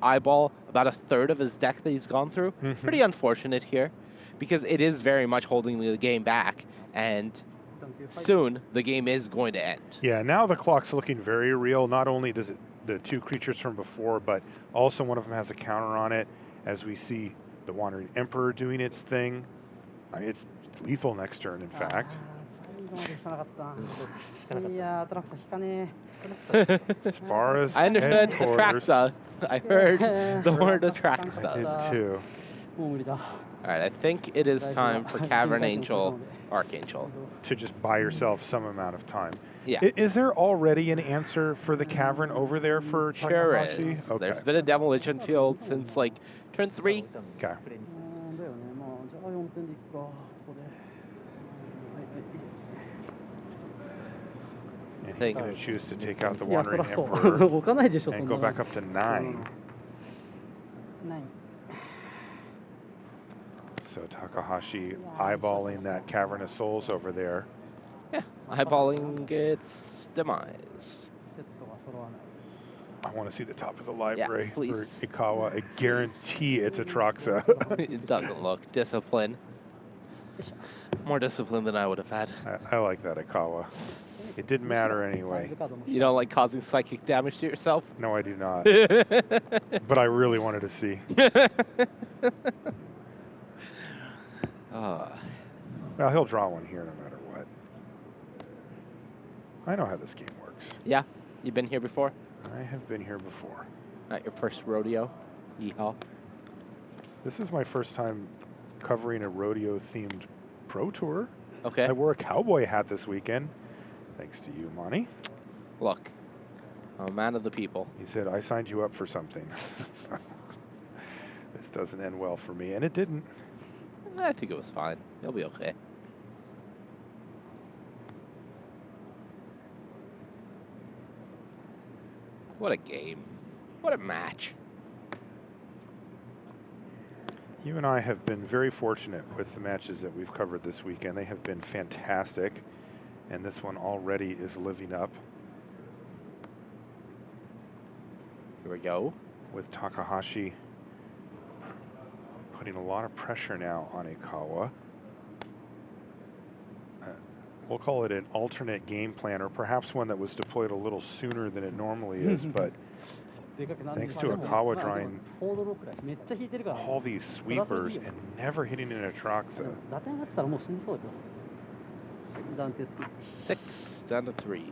eyeball about a third of his deck that he's gone through. Pretty unfortunate here, because it is very much holding the game back, and soon the game is going to end. Yeah, now the clock's looking very real. Not only does it the two creatures from before, but also one of them has a counter on it, as we see the Wandering Emperor doing its thing. I mean, it's lethal next turn, in fact. Spara's I understood headquarters. Atraxa. I heard the word Atraxa. I did too. All right, I think it is time for Cavern Angel, Archangel. To just buy yourself some amount of time. Yeah. Is there already an answer for the Cavern over there for Sure Takahashi? is. Okay. There's been a demolition field since like turn 3. Okay. And he's think- going to choose to take out the いや、そ Wandering りゃそう。 Emperor 置かないでしょ、そ and ん go な back up to 9. ない。 So Takahashi eyeballing that Cavern of Souls over there. Eyeballing its demise. セットが揃わない。 I want to see the top of the library for please. Ikawa. I guarantee it's Atraxa. It doesn't look disciplined. More discipline than I would have had. I like that Ikawa. It didn't matter サイ anyway. ズカードも You don't like causing psychic damage to yourself? No, I do not. But I really wanted to see. Ah. Well, he'll draw one here no matter what. I know how this game works. Yeah? You've been here before? I have been here before. Not your first rodeo? Yeehaw. This is my first time covering a rodeo-themed pro tour. Okay. I wore a cowboy hat this weekend, thanks to you, Monty. Look, I'm a man of the people. He said, I signed you up for something. This doesn't end well for me, and it didn't. I think it was fine. You'll be okay. What a game. What a match. You and I have been very fortunate with the matches that we've covered this weekend. They have been fantastic, and this one already is living up Here we go. with Takahashi putting a lot of pressure now on Ikawa. We'll call it an alternate game plan, or perhaps one that was deployed a little sooner than it normally is, but でかくなる thanks ま to あでも Ikawa まあでも drawing フォードローくらいめっちゃ引いてるからね all these sweepers and never hitting an Atraxa. 打点があったらもう死にそうだけど断定好き 6 down to 3.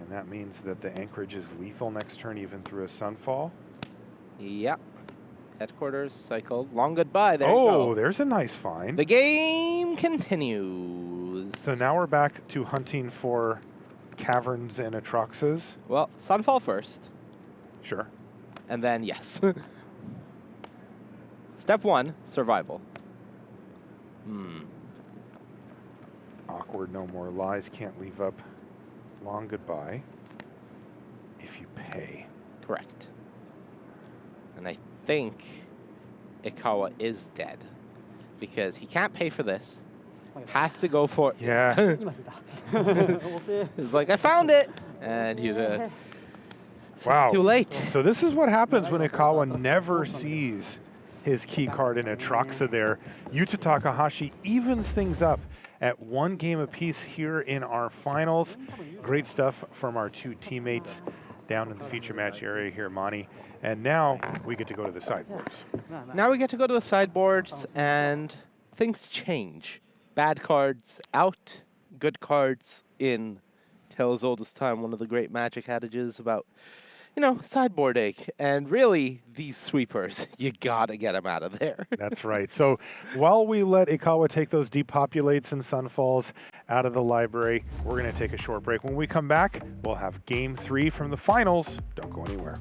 And that means that the anchorage is lethal next turn, even through a Sunfall. Yep. Headquarters cycled. Long goodbye. There you Oh, go. there's a nice find. The game continues. So now we're back to hunting for caverns and Atraxas. Well, Sunfall first, Sure. and then yes. Step 1, survival. Awkward, no more lies. Can't leave up long goodbye if you pay. Correct. And I think Ikawa is dead because he can't pay for this. Has to go for it. Yeah. 今引いた遅え He's like, I found it, and he's Wow. too late. So this is what happens when Ikawa never sees his key card in Atraxa there. Yuta Takahashi evens things up at 1 game apiece here in our finals. Great stuff from our 2 teammates down in the feature match area here, Monty. And now we get to go to the sideboards. Now we get to go to the sideboards, and things change. Bad cards out, good cards in. Tale as old as time, one of the great Magic adages about, you know, sideboard ache. And really, these sweepers, you gotta get them out of there. That's right. So while we let Ikawa take those depopulates and sunfalls out of the library, we're going to take a short break. When we come back, we'll have game 3 from the finals. Don't go anywhere.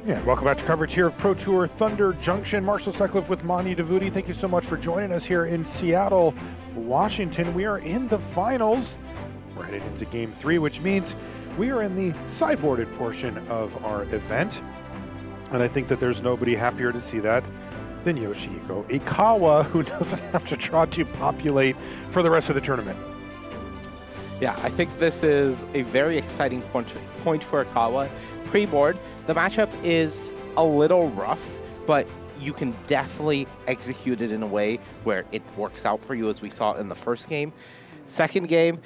Yeah, welcome back to coverage here of Pro Tour Thunder Junction. Marshall Sutcliffe with Mani Davuti. Thank you so much for joining us here in Seattle, Washington. We are in the finals. We're headed into Game 3, which means we are in the sideboarded portion of our event. And I think that there's nobody happier to see that than Yoshihiko Ikawa, who doesn't have to try to populate for the rest of the tournament. Yeah, I think this is a very exciting point for Ikawa. Pre-board, the matchup is a little rough, but you can definitely execute it in a way where it works out for you, as we saw in the first game. Second game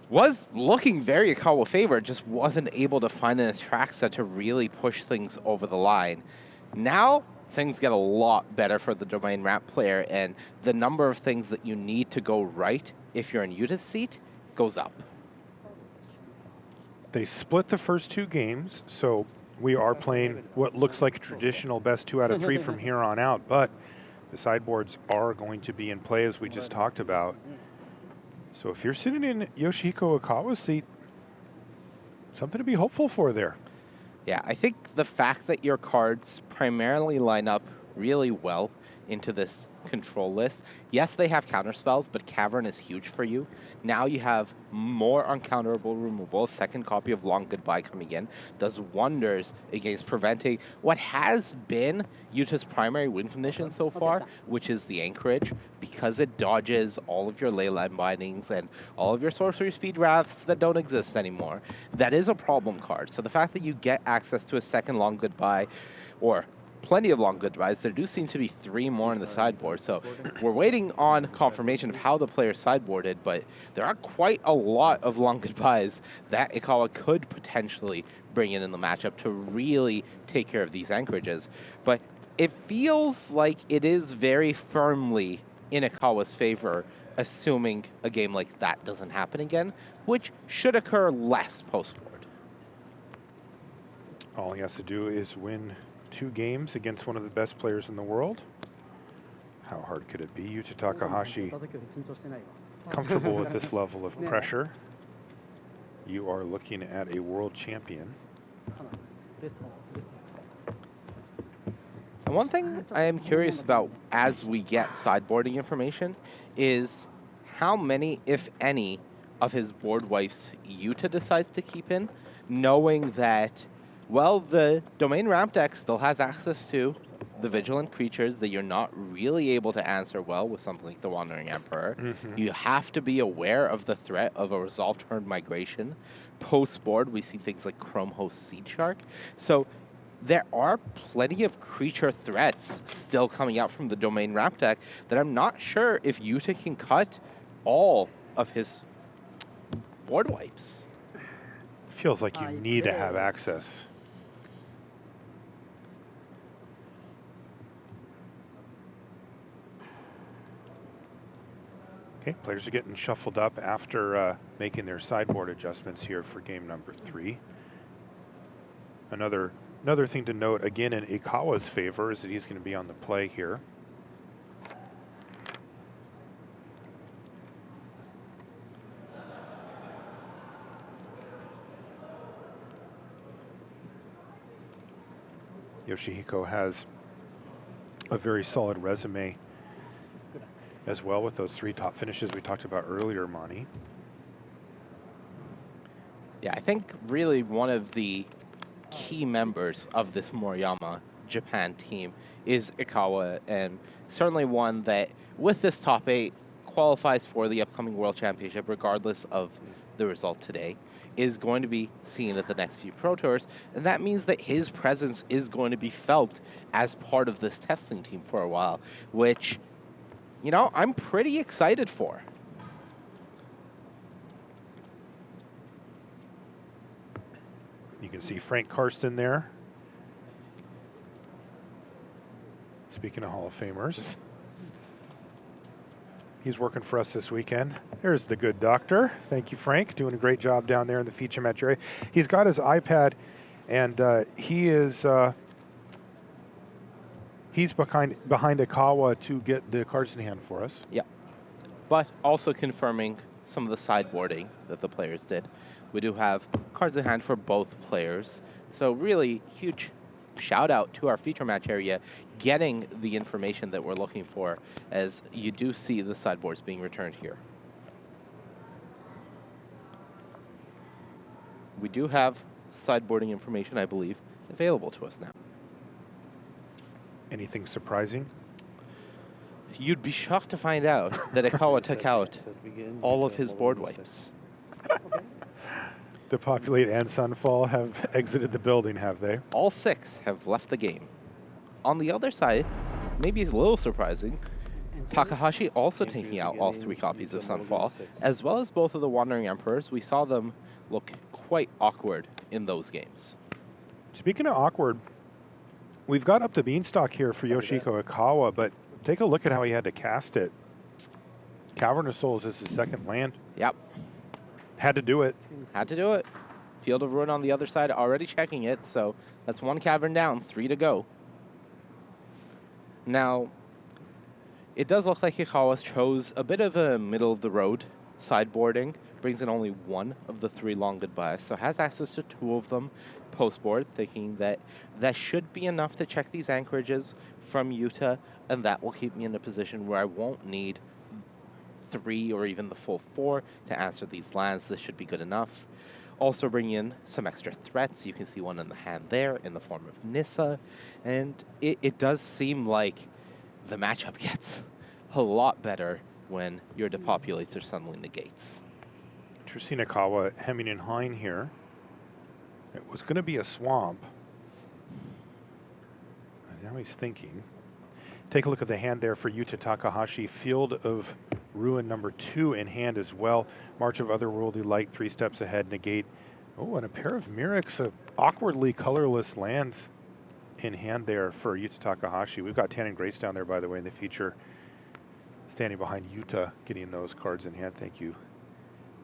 was looking very Ikawa favored, just wasn't able to find an Atraxa to really push things over the line. Now, things get a lot better for the domain ramp player, and the number of things that you need to go right if you're in Yuta's seat goes up. They split the first 2 games, so we are playing what looks like a traditional best 2 out of 3 from here on out, but the sideboards are going to be in play, as we just talked about. So if you're sitting in Yoshihiko Ikawa's seat, something to be hopeful for there. Yeah, I think the fact that your cards primarily line up really well into this control list. Yes, they have counter spells, but Cavern is huge for you. Now you have more uncounterable removal. Second copy of Long Goodbye coming in does wonders against preventing what has been Yuta's primary win condition so far, which is the Anchorage, because it dodges all of your Leyline Bindings and all of your Sorcery Speed Wraths that don't exist anymore. That is a problem card. So the fact that you get access to a second Long Goodbye, or plenty of Long Goodbyes. There do seem to be 3 more in the sideboard, so we're waiting on confirmation of how the player sideboarded, but there are quite a lot of Long Goodbyes that Ikawa could potentially bring in the matchup to really take care of these anchorages. But it feels like it is very firmly in Ikawa's favor, assuming a game like that doesn't happen again, which should occur less post-board. All he has to do is win 2 games against one of the best players in the world. How hard could it be? Yuta Takahashi, comfortable with this level of pressure. You are looking at a world champion. And one thing I am curious about as we get sideboarding information is how many, if any, of his board wipes Yuta decides to keep in, knowing that, well, the domain ramp deck still has access to the vigilant creatures that you're not really able to answer well with something like the Wandering Emperor. You have to be aware of the threat of a resolved turn migration. Post-board, we see things like Chrome Host Seed Shark. So there are plenty of creature threats still coming out from the domain ramp deck that I'm not sure if Yuta can cut all of his board wipes. Feels like you need to have access. Okay, players are getting shuffled up after making their sideboard adjustments here for game number 3. Another thing to note, again, in Ikawa's favor is that he's going to be on the play here. Yoshihiko has a very solid resume as well with those 3 top finishes we talked about earlier, Mani. Yeah, I think really one of the key members of this Moriyama Japan team is Ikawa, and certainly one that, with this top 8, qualifies for the upcoming World Championship regardless of the result today, is going to be seen at the next few Pro Tours, and that means that his presence is going to be felt as part of this testing team for a while, which, you know, I'm pretty excited for. You can see Frank Karsten there. Speaking of Hall of Famers. He's working for us this weekend. There's the good doctor. Thank you, Frank. Doing a great job down there in the feature match area. He's got his iPad, and he's behind Ikawa to get the cards in hand for us. Yeah, but also confirming some of the sideboarding that the players did. We do have cards in hand for both players, so really huge shout out to our feature match area, getting the information that we're looking for, as you do see the sideboards being returned here. We do have sideboarding information, I believe, available to us now. Anything surprising? You'd be shocked to find out that Ikawa took out all of his board wipes. Depopulate and Sunfall have exited the building, have they? All 6 have left the game. On the other side, maybe it's a little surprising, Takahashi also taking out all 3 copies of Sunfall, as well as both of the Wandering Emperors. We saw them look quite awkward in those games. Speaking of awkward, we've got up the beanstalk here for Yoshihiko Ikawa, but take a look at how he had to cast it. Cavernous Souls is his second land. Yep. Had to do it. Had to do it. Field of Ruin on the other side already checking it, so that's 1 cavern down, 3 to go. Now, it does look like Ikawa chose a bit of a middle-of-the-road sideboarding, brings in only 1 of the 3 long goodbyes, so has access to 2 of them post-board, thinking that that should be enough to check these anchorages from Yuta, and that will keep me in a position where I won't need 3 or even the full 4 to answer these lands. This should be good enough. Also bring in some extra threats. You can see one in the hand there in the form of Nissa, and it does seem like the matchup gets a lot better when your depopulates are suddenly negates. Interesting, Ikawa hemming and hawing here. It was going to be a swamp. And now he's thinking. Take a look at the hand there for Yuta Takahashi. Field of Ruin number 2 in hand as well. March of Otherworldly Light, 3 steps ahead, negate. Oh, and a pair of Myrics, awkwardly colorless lands in hand there for Yuta Takahashi. We've got Tan and Grace down there, by the way, in the feature. Standing behind Yuta, getting those cards in hand. Thank you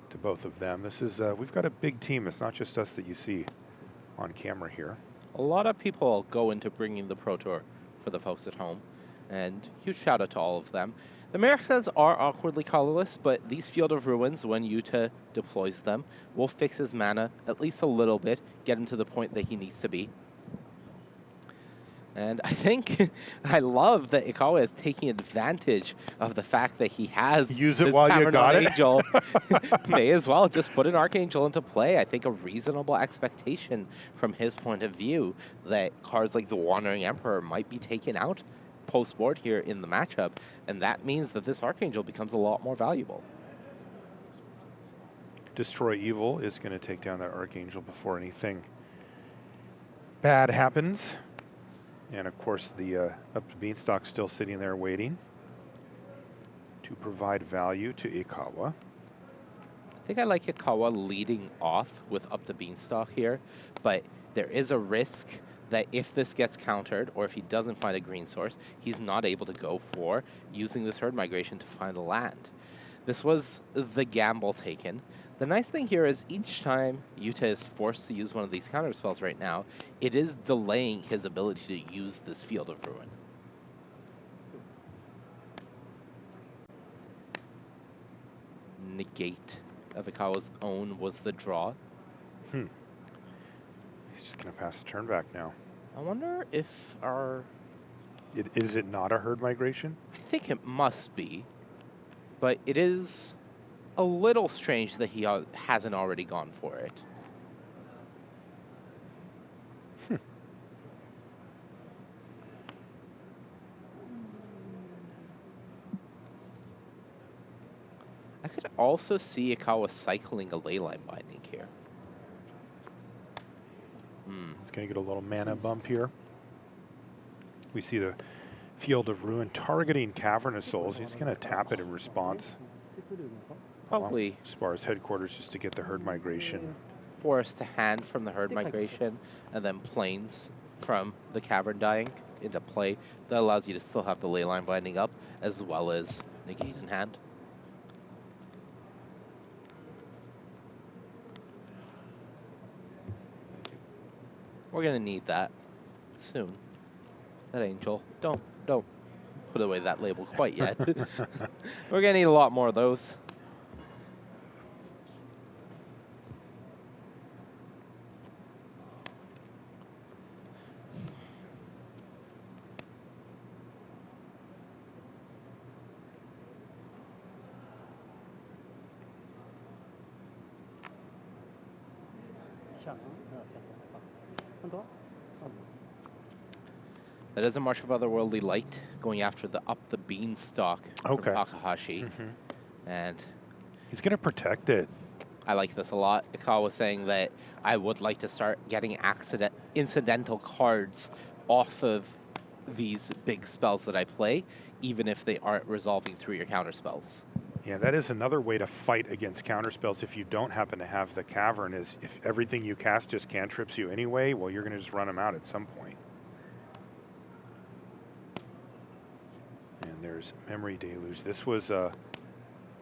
to both of them. This is, we've got a big team. It's not just us that you see on camera here. A lot of people go into bringing the Pro Tour for the folks at home, and huge shout out to all of them. The Myrics are awkwardly colorless, but these Field of Ruins, when Yuta deploys them, will fix his mana at least a little bit, get him to the point that he needs to be. And I think I love that Ikawa is taking advantage of the fact that he has use it while you got it. Angel. May as well just put an Archangel into play. I think a reasonable expectation from his point of view that cards like the Wandering Emperor might be taken out post-board here in the matchup, and that means that this Archangel becomes a lot more valuable. Destroy Evil is going to take down that Archangel before anything bad happens. And of course, the up the beanstalk still sitting there waiting to provide value to Ikawa. I think I like Ikawa leading off with up the beanstalk here, but there is a risk that if this gets countered, or if he doesn't find a green source, he's not able to go for using this herd migration to find a land. This was the gamble taken. The nice thing here is each time Yuta is forced to use one of these counter spells right now, it is delaying his ability to use this Field of Ruin. Negate of Ikawa's own was the draw. He's just going to pass the turn back now. I wonder if our... Is it not a herd migration? I think it must be, but it is a little strange that he hasn't already gone for it. I could also see Ikawa cycling a Leyline Binding here. It's going to get a little mana bump here. We see the Field of Ruin targeting Cavernous Souls. He's going to tap it in response. Probably Spar's headquarters just to get the herd migration. forest to hand from the herd migration, and then planes from the Cavern Dying into play. That allows you to still have the Leyline Binding up, as well as negate in hand. We're gonna need that soon. That Angel, don't put away that label quite yet. We're gonna need a lot more of those. 下本当は That is a March of Otherworldly Light going after the up the beanstalk Okay. from Takahashi. And He's going to protect it. I like this a lot. Ikawa was saying that I would like to start getting incidental cards off of these big spells that I play, even if they aren't resolving through your counter spells. Yeah, that is another way to fight against counterspells if you don't happen to have the Cavern, is if everything you cast just cantrips you anyway, well, you're going to just run them out at some point. And there's Memory Deluge. This was a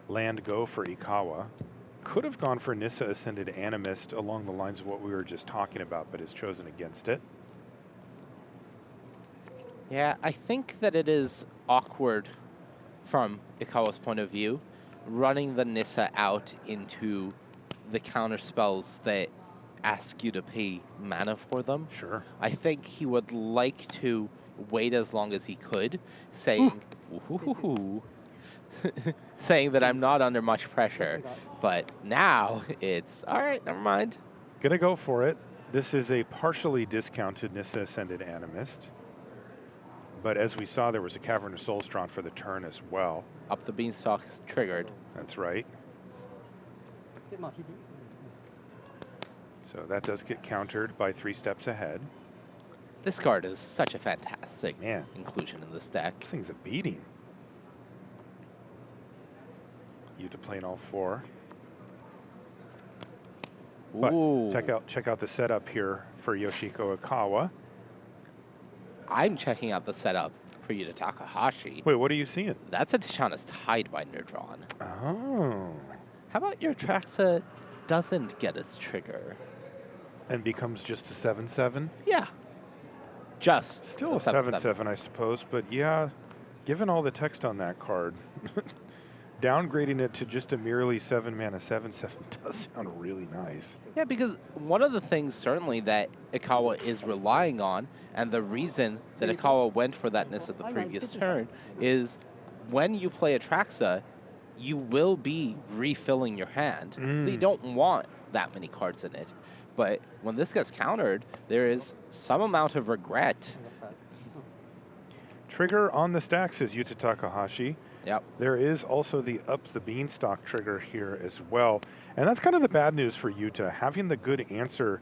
land go for Ikawa. Could have gone for Nissa Ascended Animist along the lines of what we were just talking about, but has chosen against it. Yeah, I think that it is awkward from Ikawa's point of view, running the Nissa out into the counter spells that ask you to pay mana for them. Sure. I think he would like to wait as long as he could, saying, "Ooh," saying that I'm not under much pressure. But now it's, all right, never mind. Gonna go for it. This is a partially discounted Nissa Ascended Animist. But as we saw, there was a Cavern of Souls drawn for the turn as well. Up the beanstalk is triggered. That's right. でまあ日々 So that does get countered by 3 steps ahead. This card is such a fantastic Man. inclusion in this deck. This thing's a beating. Yuta playing all 4. But Ooh. check out the setup here for Yoshihiko Ikawa. I'm checking out the setup for Yuta Takahashi. Wait, what are you seeing? That's a Tishana's Tidebinder drawn. Oh. How about your Traxa doesn't get its trigger? And becomes just a 7/7. Yeah. Just Still a 7/7, I suppose. But yeah, given all the text on that card, downgrading it to just a merely 7-mana 7/7 does sound really nice. Yeah, because one of the things certainly that Ikawa is relying on, and the reason that Ikawa went for that Nissa the previous turn, is when you play Atraxa, you will be refilling your hand. So you don't want that many cards in it. But when this gets countered, there is some amount of regret. Trigger on the stack, says Yuta Takahashi. Yep. There is also the up the beanstalk trigger here as well. And that's kind of the bad news for Yuta. Having the good answer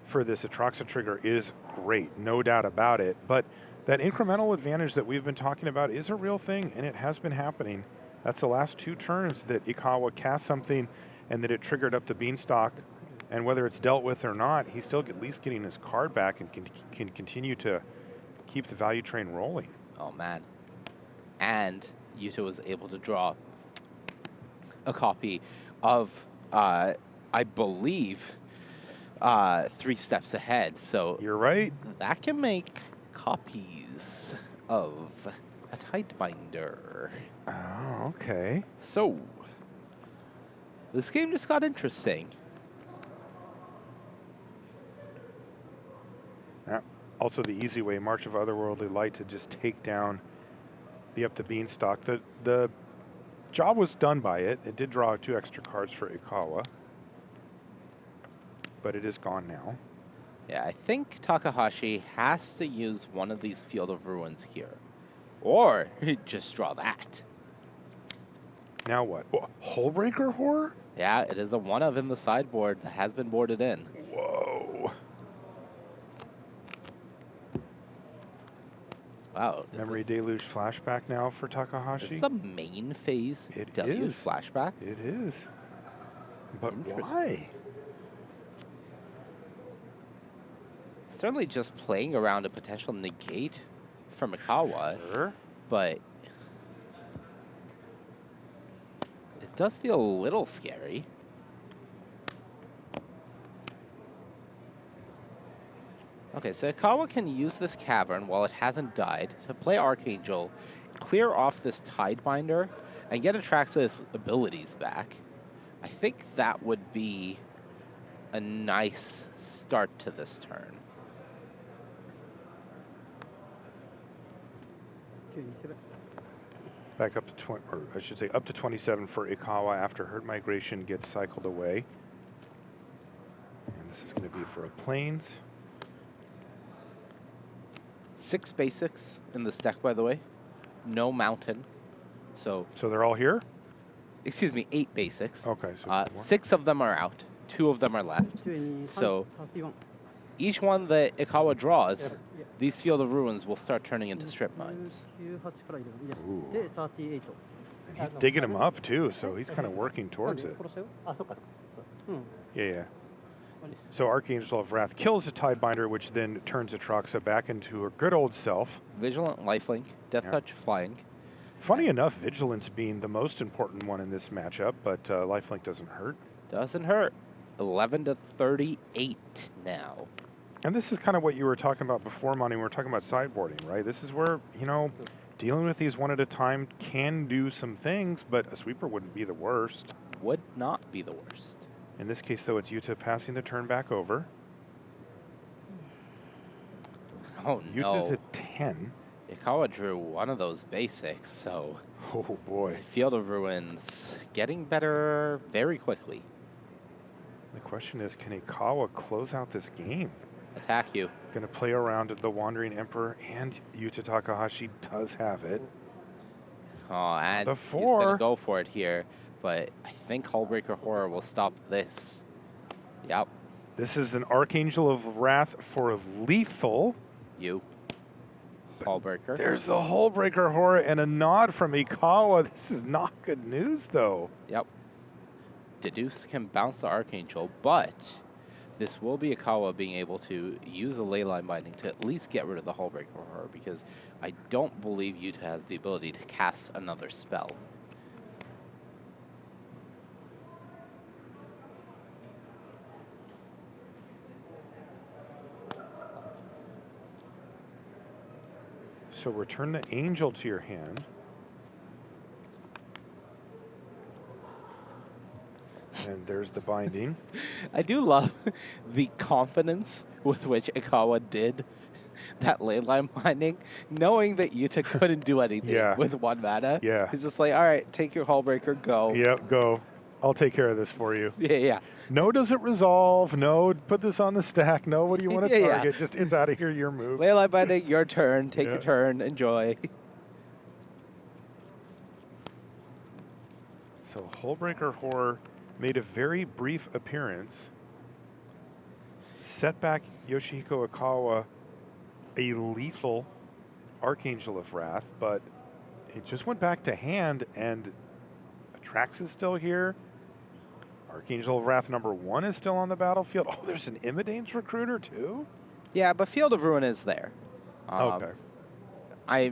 for this Atraxa trigger is great, no doubt about it. But that incremental advantage that we've been talking about is a real thing, and it has been happening. That's the last 2 turns that Ikawa cast something and that it triggered up the beanstalk. And whether it's dealt with or not, he's still at least getting his card back and can continue to keep the value train rolling. Oh, man. And Yuta was able to draw a copy of, I believe, 3 steps ahead. So You're right. that can make copies of a Tidebinder. Oh, okay. So this game just got interesting. Also the easy way, March of Otherworldly Light, to just take down the up the beanstalk. The job was done by it. It did draw 2 extra cards for Ikawa, but it is gone now. Yeah, I think Takahashi has to use one of these Field of Ruins here. Or he'd just draw that. Now what? Oh, Hullbreaker Horror? Yeah, it is a one of in the sideboard that has been boarded in. Whoa. Wow. Memory Deluge flashback now for Takahashi? Is this a main phase It Deluge is. flashback? It is. But Interesting. why? Certainly just playing around a potential negate from Ikawa, Sure. but it does feel a little scary. Okay, so Ikawa can use this Cavern while it hasn't died to play Archangel, clear off this Tidebinder, and get Atraxa's abilities back. I think that would be a nice start to this turn. 97 Back up to 20, or I should say up to 27 for Ikawa after Herd Migration gets cycled away. And This is going to be for a plains. 6 basics in this deck, by the way. No mountain. So they're all here? excuse me, 8 basics. Okay. So 6 of them are out. 2 of them are left. 23 So 31 each one that Ikawa draws, Yeah. these Field of Ruins will start turning into strip mines. 18から11 yes Ooh. で38 and he's digging him up too, so he's kind of working towards it. 殺したよあそっかそううん Yeah, yeah. So Archangel of Wrath kills the Tidebinder, which then turns Atraxa back into her good old self. Vigilant, Lifelink, Death Yeah. Touch, Flying. Funny enough, Vigilance being the most important one in this matchup, but Lifelink doesn't hurt. Doesn't hurt. 11 to 38 now. And this is kind of what you were talking about before, Monty. We were talking about sideboarding, right? This is where, you know, dealing with these one at a time can do some things, but a sweeper wouldn't be the worst. Would not be the worst. In this case, though, it's Yuta passing the turn back over. Oh Yuta's no. at 10. Ikawa drew one of those basics, so Oh, boy. Field of Ruins getting better very quickly. The question is, can Ikawa close out this game? Attack you. Going to play around the Wandering Emperor, and Yuta Takahashi does have it. Oh, and The he's 4. gonna go for it here, but I think Hullbreaker Horror will stop this. Yep, This is an Archangel of Wrath for lethal. you. Hullbreaker. There's the Hullbreaker Horror and a nod from Ikawa. This is not good news, though. Yep. Deduce can bounce the Archangel, but this will be Ikawa being able to use the Leyline Binding to at least get rid of the Hullbreaker Horror, because I don't believe Yuta has the ability to cast another spell. So return the Angel to your hand. And there's the binding. I do love the confidence with which Ikawa did that Leyline Binding, knowing that Yuta couldn't do anything Yeah. with 1 mana. Yeah. He's just like, all right, take your Hullbreaker, go. Yep, go. I'll take care of this for you. Yeah, yeah. No, does it resolve? No, put this on the stack. No, what do you want to Yeah, yeah. target? Just, it's out of here, your move. Leyline Binding, your turn. Take Yeah. your turn. Enjoy. So Hullbreaker Horror made a very brief appearance. Set back Yoshihiko Ikawa a lethal Archangel of Wrath, but it just went back to hand, and Atrax is still here. Archangel of Wrath #1 is still on the battlefield. Oh, there's an Imidane's Recruiter too? Yeah, but Field of Ruin is there. Okay. I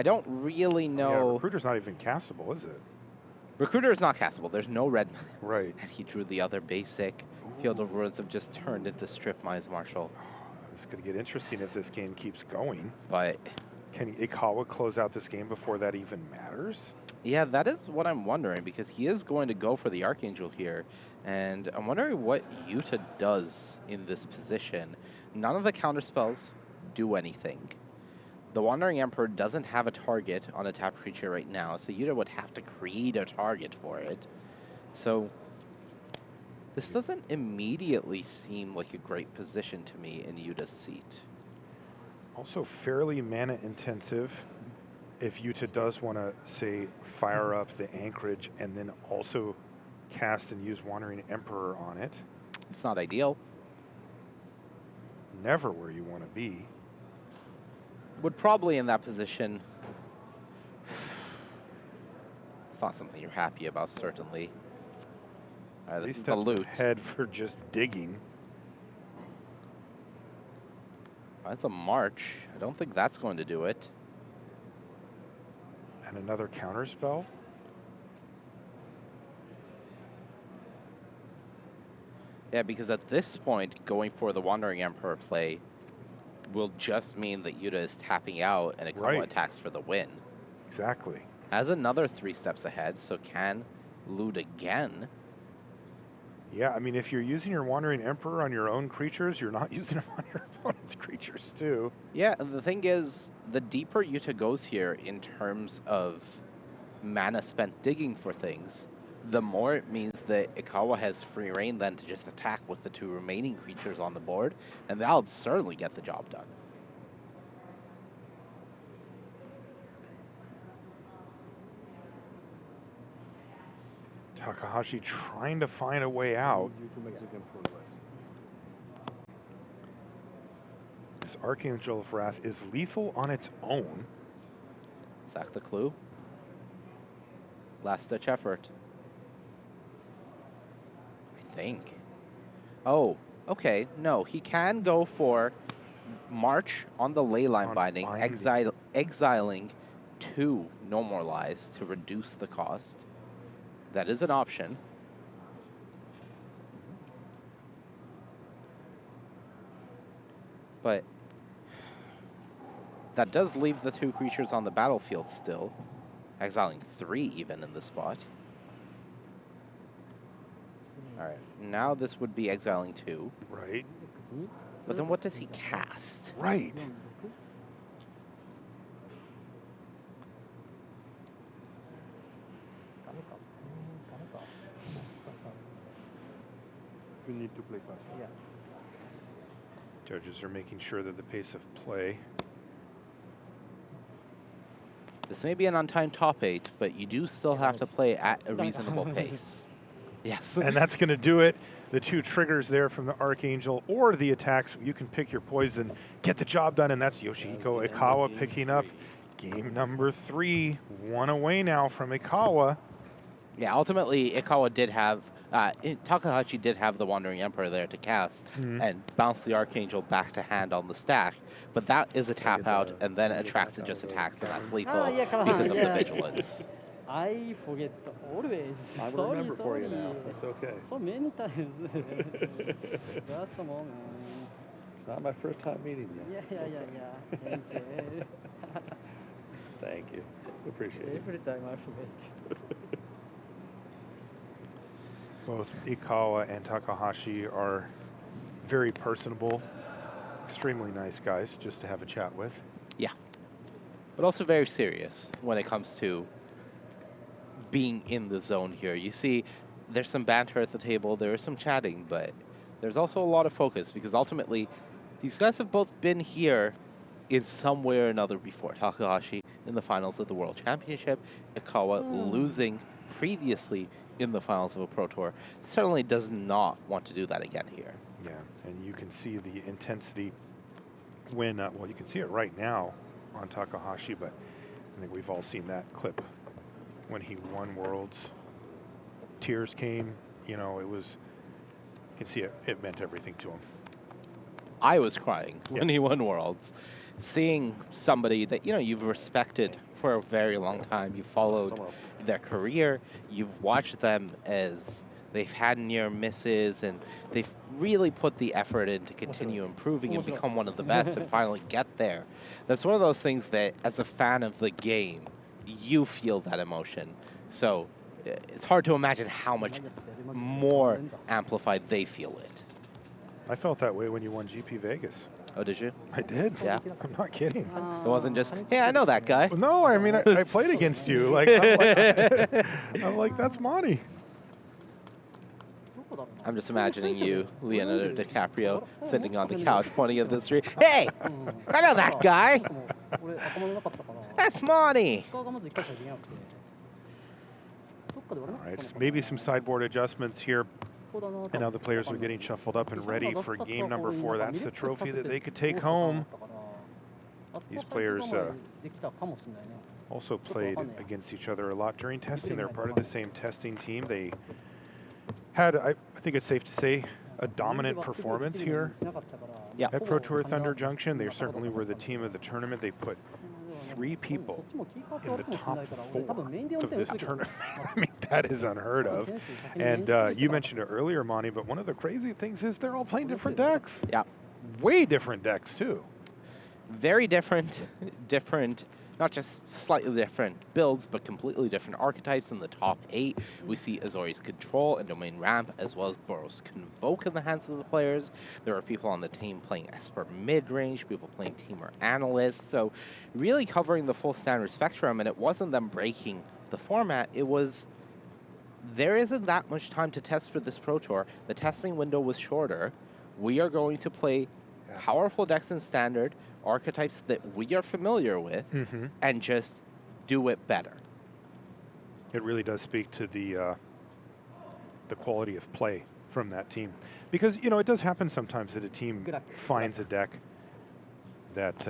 don't really Yeah, know. Recruiter's not even castable, is it? Recruiter is not castable. There's no red mana. Right. And he drew the other basic. Field of Ruins have just turned into Strip Mines, Marshall. It's going to get interesting if this game keeps going. But Can Ikawa close out this game before that even matters? yeah, that is what I'm wondering, because he is going to go for the Archangel here. And I'm wondering what Yuta does in this position. None of the counterspells do anything. The Wandering Emperor doesn't have a target on a tapped creature right now, so Yuta would have to create a target for it. So this doesn't immediately seem like a great position to me in Yuta's seat. Also fairly mana intensive if Yuta does want to, say, fire up the Anchorage and then also cast and use Wandering Emperor on it. It's not ideal. Never where you want to be. Would probably in that position. It's not something you're happy about, certainly. All right, this is the loot. Head for just digging. That's a march. I don't think that's going to do it. And another counter spell. Yeah, because at this point, going for the Wandering Emperor play will just mean that Yuta is tapping out and Ikawa Right. attacks for the win. Exactly. Has another 3 steps ahead, so can loot again. Yeah, I mean, if you're using your Wandering Emperor on your own creatures, you're not using them on your opponent's creatures too. Yeah, and the thing is, the deeper Yuta goes here in terms of mana spent digging for things, the more it means that Ikawa has free reign then to just attack with the 2 remaining creatures on the board, and that'll certainly get the job done. Takahashi trying to find a way out. This Archangel of Wrath is lethal on its own. Sack the clue. Last ditch effort. I think. Oh, okay. No, he can go for March on the Leyline On binding, binding. exiling 2 No More Lies to reduce the cost. That is an option. But that does leave the 2 creatures on the battlefield still. Exiling 3 even in the spot. Alright, now this would be exiling 2. Right. But then what does he cast? Right. We need to play faster. Yeah. Judges are making sure that the pace of play. This may be an untimed top 8, but you do still have to play at a reasonable pace. Yes. And that's going to do it. The 2 triggers there from the Archangel or the attacks. You can pick your poison, get the job done, and that's Yoshihiko Ikawa picking up game number 3. 1 away now from Ikawa. Yeah, ultimately, Ikawa did have, Takahashi did have the Wandering Emperor there to cast and bounce the Archangel back to hand on the stack. But that is a tap out, and then Attraction just attacks, and that's lethal yeah, come on, because of the yeah. vigilance. I forget always. I will Sorry, remember for you sorry. now. It's okay. So many times. Just a moment. It's not my first time meeting you. Yeah, It's yeah, okay. yeah, yeah. Thank you. Thank you. Appreciate it. Every time I forget. Both Ikawa and Takahashi are very personable, extremely nice guys just to have a chat with. Yeah. But also very serious when it comes to being in the zone here. You see, there's some banter at the table, there is some chatting, but there's also a lot of focus because ultimately these guys have both been here in some way or another before. Takahashi in the finals of the World Championship, Ikawa losing previously in the finals of a Pro Tour. Certainly does not want to do that again here. Yeah, and you can see the intensity when, well, you can see it right now on Takahashi, but I think we've all seen that clip when he won Worlds. Tears came, you know, it was, you can see it, it meant everything to him. I was crying when he won Worlds. Seeing somebody that, you know, you've respected for a very long time, you've followed their career, you've watched them as they've had near misses, and they've really put the effort in to continue improving and become one of the best and finally get there. That's one of those things that, as a fan of the game, you feel that emotion. So it's hard to imagine how much more amplified they feel it. I felt that way when you won GP Vegas. Oh, did you? I did. Yeah. I'm not kidding. It wasn't just, hey, I know that guy. Well, no, I mean, I played against you. Like, I'm like, that's Monty. I'm just imagining you, Leonardo DiCaprio, sitting on the couch pointing at the street. Hey, I know that guy. That's Monty. All right, so maybe some sideboard adjustments here. And now the players are getting shuffled up and ready for game number 4. That's the trophy that they could take home. These players also played against each other a lot during testing. They're part of the same testing team. They had, I think it's safe to say, a dominant performance here at Pro Tour Thunder Junction. They certainly were the team of the tournament. They put 3 people in the top 4 of this tournament. I mean, that is unheard of. And you mentioned it earlier, Monty, but one of the crazy things is they're all playing different decks. Yeah. Way different decks, too. Very different, not just slightly different builds, but completely different archetypes in the top 8. We see Azorius Control and Domain Ramp, as well as Boros Convoke in the hands of the players. There are people on the team playing Esper mid-range, people playing Teamer Analyst, so really covering the full standard spectrum, and it wasn't them breaking the format, it was there isn't that much time to test for this Pro Tour. The testing window was shorter. We are going to play powerful decks in Standard, archetypes that we are familiar with, and just do it better. It really does speak to the quality of play from that team. Because, you know, it does happen sometimes that a team finds a deck that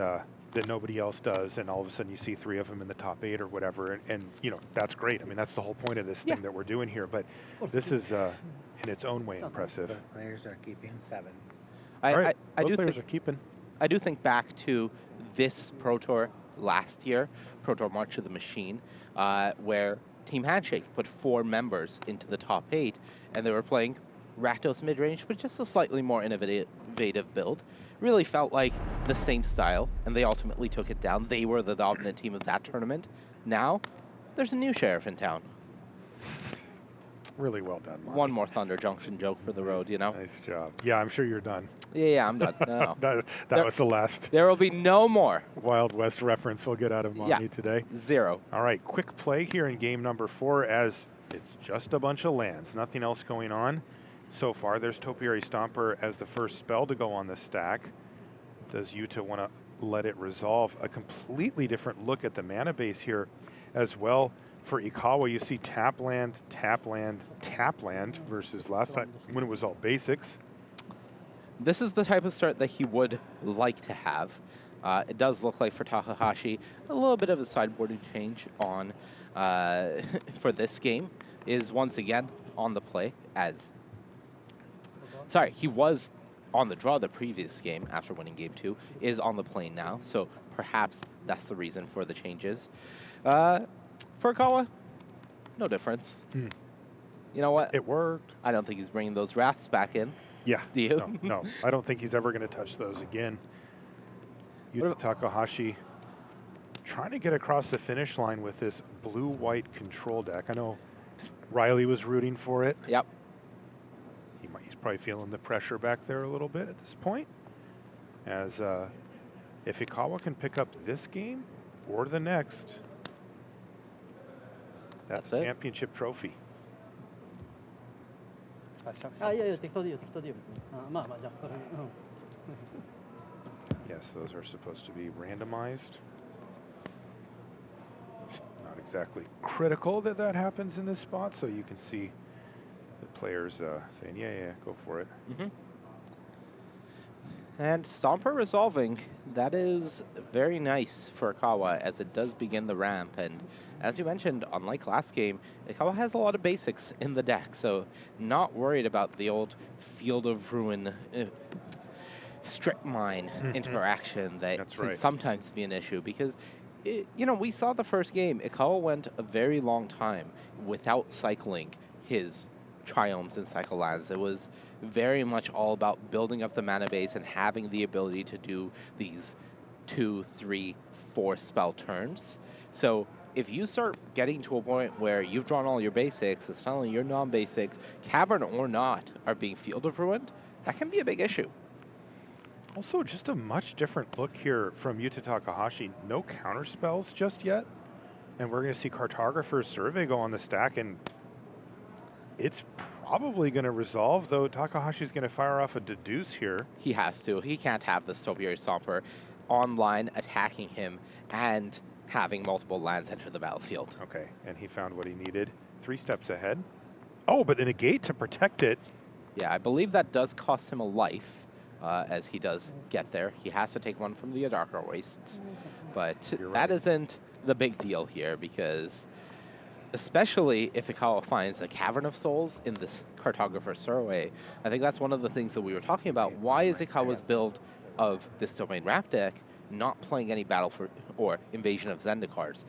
that nobody else does, and all of a sudden you see 3 of them in the top 8 or whatever, and you know, that's great. I mean, that's the whole point of this thing that we're doing here, but this is, in its own way, impressive. Both players are keeping 7. All right, I both do players think are keeping. I do think back to this Pro Tour last year, Pro Tour March of the Machine, where Team Handshake put 4 members into the top 8, and they were playing Rakdos mid-range, but just a slightly more innovative build. Really felt like the same style, and they ultimately took it down. They were the dominant team of that tournament. Now, there's a new sheriff in town. Really well done, Mark. One more Thunder Junction joke for the road, you know? Nice job. Yeah, I'm sure you're done. Yeah, I'm done. No. That was the last There will be no more. Wild West reference we'll get out of Monty today. 0. All right, quick play here in game number 4 as it's just a bunch of lands, nothing else going on. So far, there's Topiary Stomper as the first spell to go on the stack. Does Yuta want to let it resolve? A completely different look at the mana base here as well. For Ikawa, you see tap land, tap land, tap land versus last time when it was all basics. This is the type of start that he would like to have. It does look like for Takahashi, a little bit of a sideboarding change on for this game is once again on the play as... Sorry, he was on the draw the previous game after winning game 2, is on the plane now, so perhaps that's the reason for the changes. For Ikawa, no difference. You know what? It worked. I don't think he's bringing those Wraths back in. Yeah. Do you? No, I don't think he's ever going to touch those again. Yuta Takahashi trying to get across the finish line with this blue-white control deck. I know Riley was rooting for it. Yep. He's probably feeling the pressure back there a little bit at this point. As if Ikawa can pick up this game or the next, that's the championship trophy. あ、いやいや、適当でいいよ、適当でいいよ、別に。あ、まあまあ、じゃあ、それ、Yes, those are supposed to be randomized. Not exactly critical that that happens in this spot, so you can see the players saying, yeah, go for it. And Stomper resolving, that is very nice for Ikawa as it does begin the ramp. And as you mentioned, unlike last game, Ikawa has a lot of basics in the deck, so not worried about the old Field of Ruin strip mine interaction that can sometimes be an issue because, you know, we saw the first game, Ikawa went a very long time without cycling his Triomes and cycle lands. It was very much all about building up the mana base and having the ability to do these 2, 3, 4 spell turns. So if you start getting to a point where you've drawn all your basics, and suddenly your non-basics, Cavern or not, are being Field of Ruined, that can be a big issue. Also, just a much different look here from Yuta Takahashi. No counter spells just yet. And we're going to see Cartographer's Survey go on the stack, and it's probably going to resolve, though Takahashi's going to fire off a Deduce here. He has to. He can't have the Topiary Stomper online attacking him and having multiple lands enter the battlefield. Okay, and he found what he needed. 3 steps ahead. Oh, but the negate to protect it. Yeah, I believe that does cost him a life. As he does get there. He has to take one from the Darker Wastes. But that isn't the big deal here because especially if Ikawa finds a Cavern of Souls in this Cartographer Survey, I think that's one of the things that we were talking about. Why is Ikawa's build of this Domain Wrap deck not playing any Battle for or Invasion of Zendikars?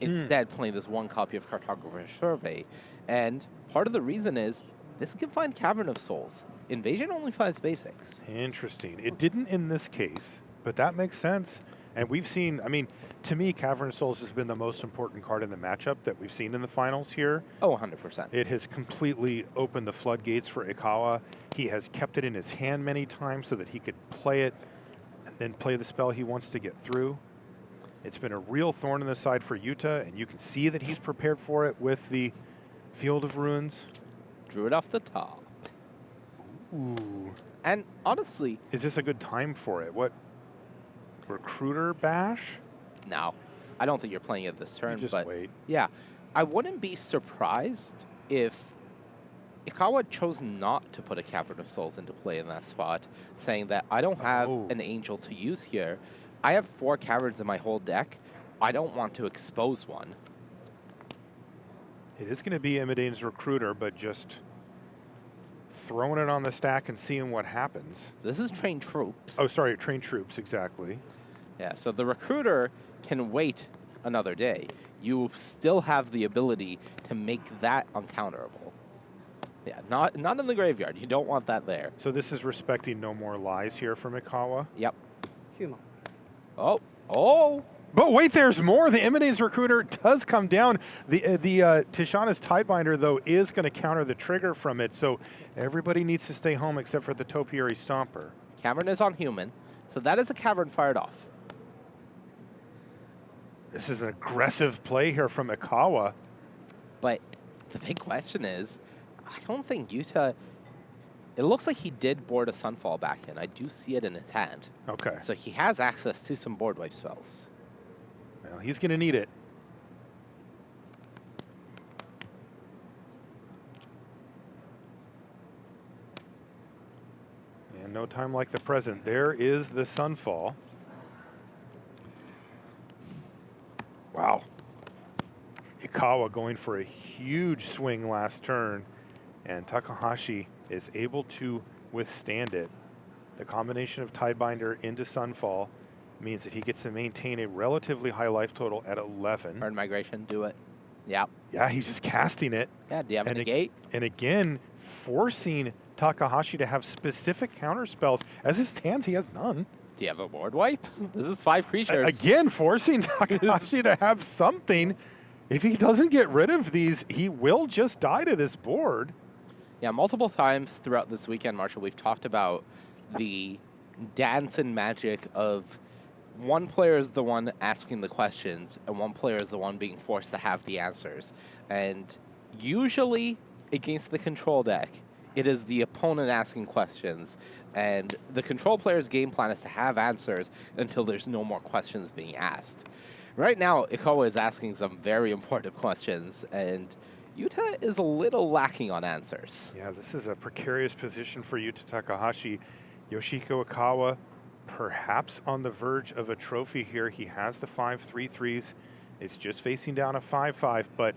Instead playing this 1 copy of Cartographer Survey. And part of the reason is this can find Cavern of Souls. Invasion only finds basics. Interesting. It didn't in this case, but that makes sense. And we've seen, I mean, to me, Cavern of Souls has been the most important card in the matchup that we've seen in the finals here. Oh, 100%. It has completely opened the floodgates for Ikawa. He has kept it in his hand many times so that he could play it and then play the spell he wants to get through. It's been a real thorn in the side for Yuta, and you can see that he's prepared for it with the Field of Ruins. Drew it off the top. Ooh. And honestly, Is this a good time for it? What? Recruiter Bash? no, I don't think you're playing it this turn. You just but wait. yeah, I wouldn't be surprised if Ikawa chose not to put a Cavern of Souls into play in that spot, saying that I don't have an Angel to use here. I have 4 Caverns in my whole deck. I don't want to expose one. It is going to be Imidane's Recruiter, but just throwing it on the stack and seeing what happens. This is Trained Troops. Oh, sorry, Trained Troops, exactly. Yeah, so the Recruiter can wait another day. You still have the ability to make that uncounterable. Yeah, not in the graveyard. You don't want that there. So this is respecting No More Lies here from Ikawa. Yep. Human. Oh! But wait, there's more. The Imidane's Recruiter does come down. The Tishana's Tidebinder, though, is going to counter the trigger from it. So everybody needs to stay home except for the Topiary Stomper. Cavern is on human, so that is a Cavern fired off. This is an aggressive play here from Ikawa. But the big question is, I don't think Yuta... It looks like he did board a Sunfall back in. I do see it in his hand. Okay. So he has access to some board wipe spells. Well, he's going to need it. And no time like the present. There is the Sunfall. Wow. Ikawa going for a huge swing last turn, and Takahashi is able to withstand it. The combination of Tidebinder into Sunfall means that he gets to maintain a relatively high life total at 11. Turn migration, do it. Yep. Yeah, he's just casting it. Yeah, do you have a And negate? And again, forcing Takahashi to have specific counter spells. As it stands, he has none. Do you have a board wipe? This is 5 creatures. Again, forcing Takahashi to have something. If he doesn't get rid of these, he will just die to this board. Yeah, multiple times throughout this weekend, Marshall, we've talked about the dance and magic of one player is the one asking the questions and one player is the one being forced to have the answers. And usually against the control deck, it is the opponent asking questions, and the control player's game plan is to have answers until there's no more questions being asked. Right now, Ikawa is asking some very important questions, and Yuta is a little lacking on answers. Yeah, this is a precarious position for Yuta Takahashi. Yoshihiko Ikawa perhaps on the verge of a trophy here. He has the 5/3/3s. It's just facing down a 5/5, but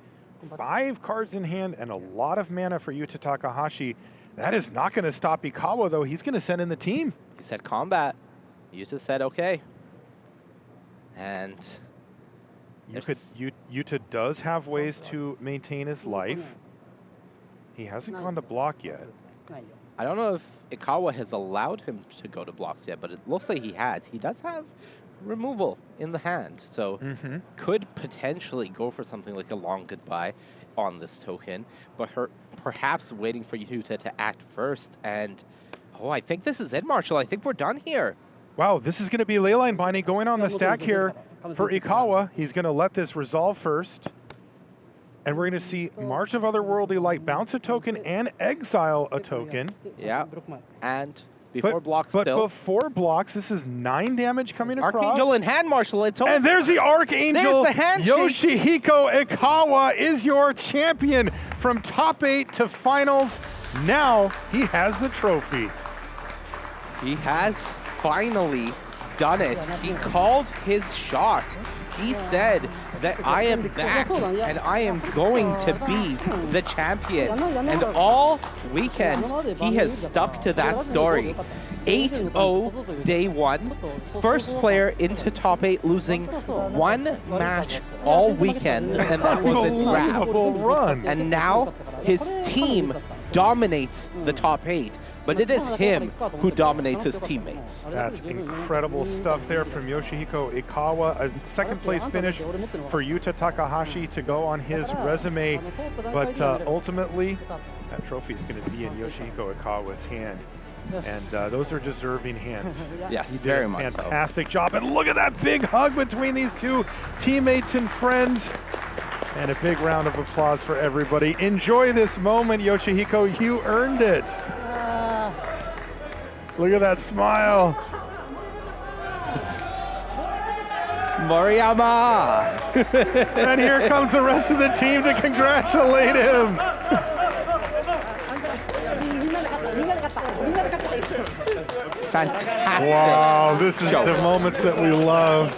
5 cards in hand and a lot of mana for Yuta Takahashi. That is not going to stop Ikawa, though. He's going to send in the team. He said combat. Yuta said okay. And Yuta does have ways to maintain his life. He hasn't gone to block yet. I don't know if Ikawa has allowed him to go to blocks yet, but it looks like he has. He does have removal in the hand, so could potentially go for something like a long goodbye on this token, but perhaps waiting for Yuta to act first. And, oh, I think this is it, Marshall. I think we're done here. Wow, this is going to be Leyline Binding going on the stack here for Ikawa. He's going to let this resolve first. And we're going to see March of Otherworldly Light bounce a token and exile a token. Yeah, and before blocks but still. before blocks, this is 9 damage coming across. Archangel in hand, Marshall. It's over. And there's the Archangel. There's the handshake. Yoshihiko Ikawa is your champion from top 8 to finals. Now he has the trophy. He has finally done it. He called his shot. He said that I am back and I am going to be the champion. And all weekend, he has stuck to that story. 8-0 day 1. First player into top 8 losing 1 match all weekend, and that was in Unbelievable draft. run. And now his team dominates the top 8. But it is him who dominates his teammates. That's incredible stuff there from Yoshihiko Ikawa. A second place finish for Yuta Takahashi to go on his resume. But ultimately, that trophy is going to be in Yoshihiko Ikawa's hand. And those are deserving hands. Yes, He did very a much so. fantastic job. And look at that big hug between these two teammates and friends. And a big round of applause for everybody. Enjoy this moment, Yoshihiko. You earned it. Look at that smile. Moriyama! And here comes the rest of the team to congratulate him. Fantastic. Wow, this is the moments that we love.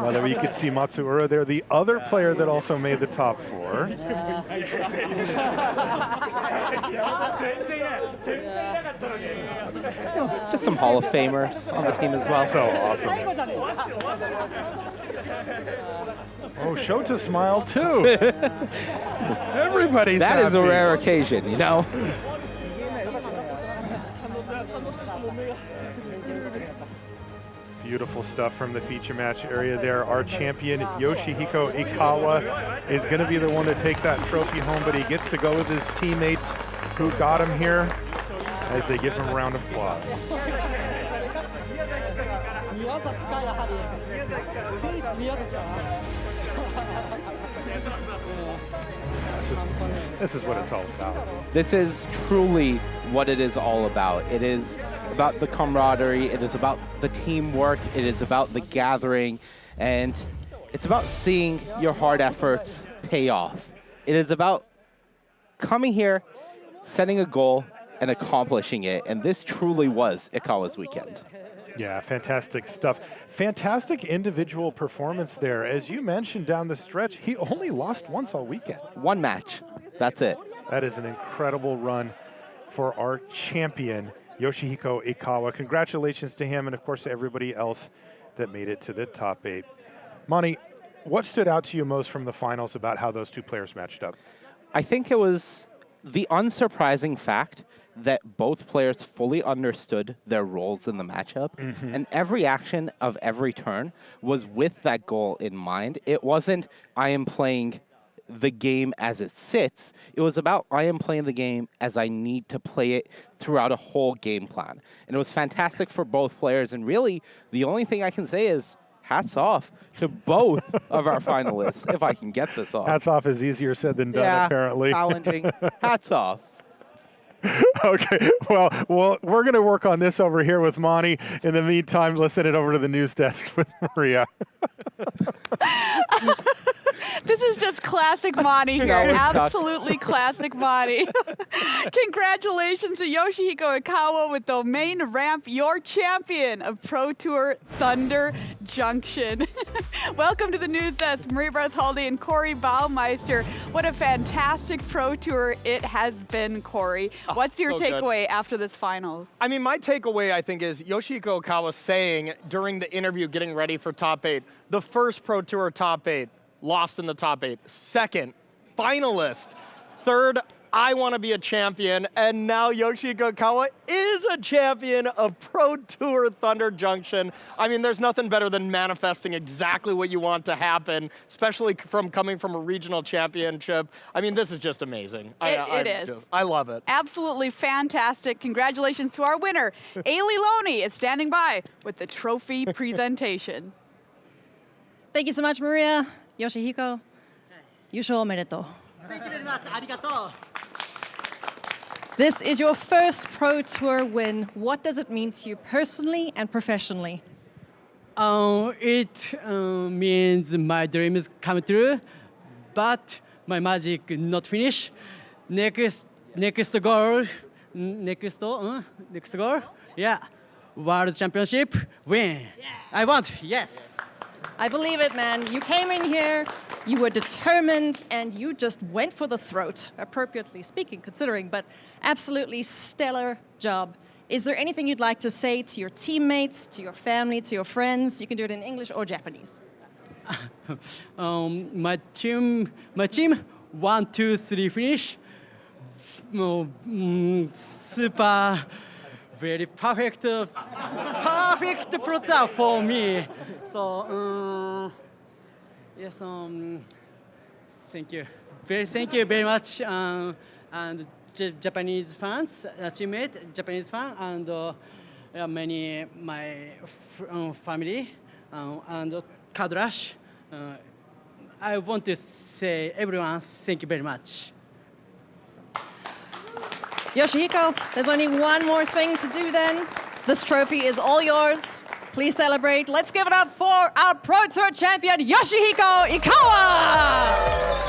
Whether you could see Matsuura there, the other player that also made the top 4. Just some Hall of Famers on the team as well. So awesome. Oh, Shota smiled too. Everybody's That is a happy. rare occasion, you know? Beautiful stuff from the feature match area there. Our champion, Yoshihiko Ikawa, is going to be the one to take that trophy home, but he gets to go with his teammates who got him here as they give him a round of applause. This is what it's all about. This is truly what it is all about. It is about the camaraderie, it is about the teamwork, it is about the gathering, and it's about seeing your hard efforts pay off. It is about coming here, setting a goal, and accomplishing it, and this truly was Ikawa's weekend. Yeah, fantastic stuff. Fantastic individual performance there. As you mentioned down the stretch, he only lost once all weekend. One match, that's it. That is an incredible run for our champion, Yoshihiko Ikawa. Congratulations to him and, of course, to everybody else that made it to the top 8. Monty, what stood out to you most from the finals about how those two players matched up? I think it was the unsurprising fact that both players fully understood their roles in the matchup, and every action of every turn was with that goal in mind. It wasn't, I am playing the game as it sits. It was about, I am playing the game as I need to play it throughout a whole game plan. And it was fantastic for both players, and really, the only thing I can say is, hats off to both of our finalists, if I can get this off. Hats off is easier said than done, apparently. Challenging. Hats off. Okay, well, we're going to work on this over here with Monty. In the meantime, let's send it over to the news desk with Maria. This is just classic Monty here. Absolutely classic Monty. Congratulations to Yoshihiko Ikawa with Domain Ramp, your champion of Pro Tour Thunder Junction. Welcome to the news desk, Marie Bartholdi and Corey Baumeister. What a fantastic Pro Tour it has been, Corey. What's your takeaway after this finals? I mean, my takeaway, I think, is Yoshihiko Ikawa saying during the interview getting ready for top 8, the first Pro Tour top 8, lost in the top 8. Second, finalist. Third, I want to be a champion. And now Yoshihiko Ikawa is a champion of Pro Tour Thunder Junction. I mean, there's nothing better than manifesting exactly what you want to happen, especially from coming from a regional championship. I mean, this is just amazing. It is. I love it. Absolutely fantastic. Congratulations to our winner. Ailey Loney is standing by with the trophy presentation. Thank you so much, Maria. Yoshihiko, yusho omedetou. Thank you very much. Arigato. This is your first Pro Tour win. What does it mean to you personally and professionally? It means my dreams come true, but my magic not finish. Next goal. Yeah, World Championship win. Yeah. I want, yes. I believe it, man. You came in here, you were determined, and you just went for the throat, appropriately speaking, considering, but absolutely stellar job. Is there anything you'd like to say to your teammates, to your family, to your friends? You can do it in English or Japanese. My team, 1, 2, 3 finish. Super, very perfect Pro Tour for me. So, yes, thank you very much, and Japanese fans, teammate, Japanese fan, and many my family, and card rush. I want to say everyone thank you very much. Yoshihiko, there's only one more thing to do then. This trophy is all yours. Please celebrate. Let's give it up for our Pro Tour champion, Yoshihiko Ikawa!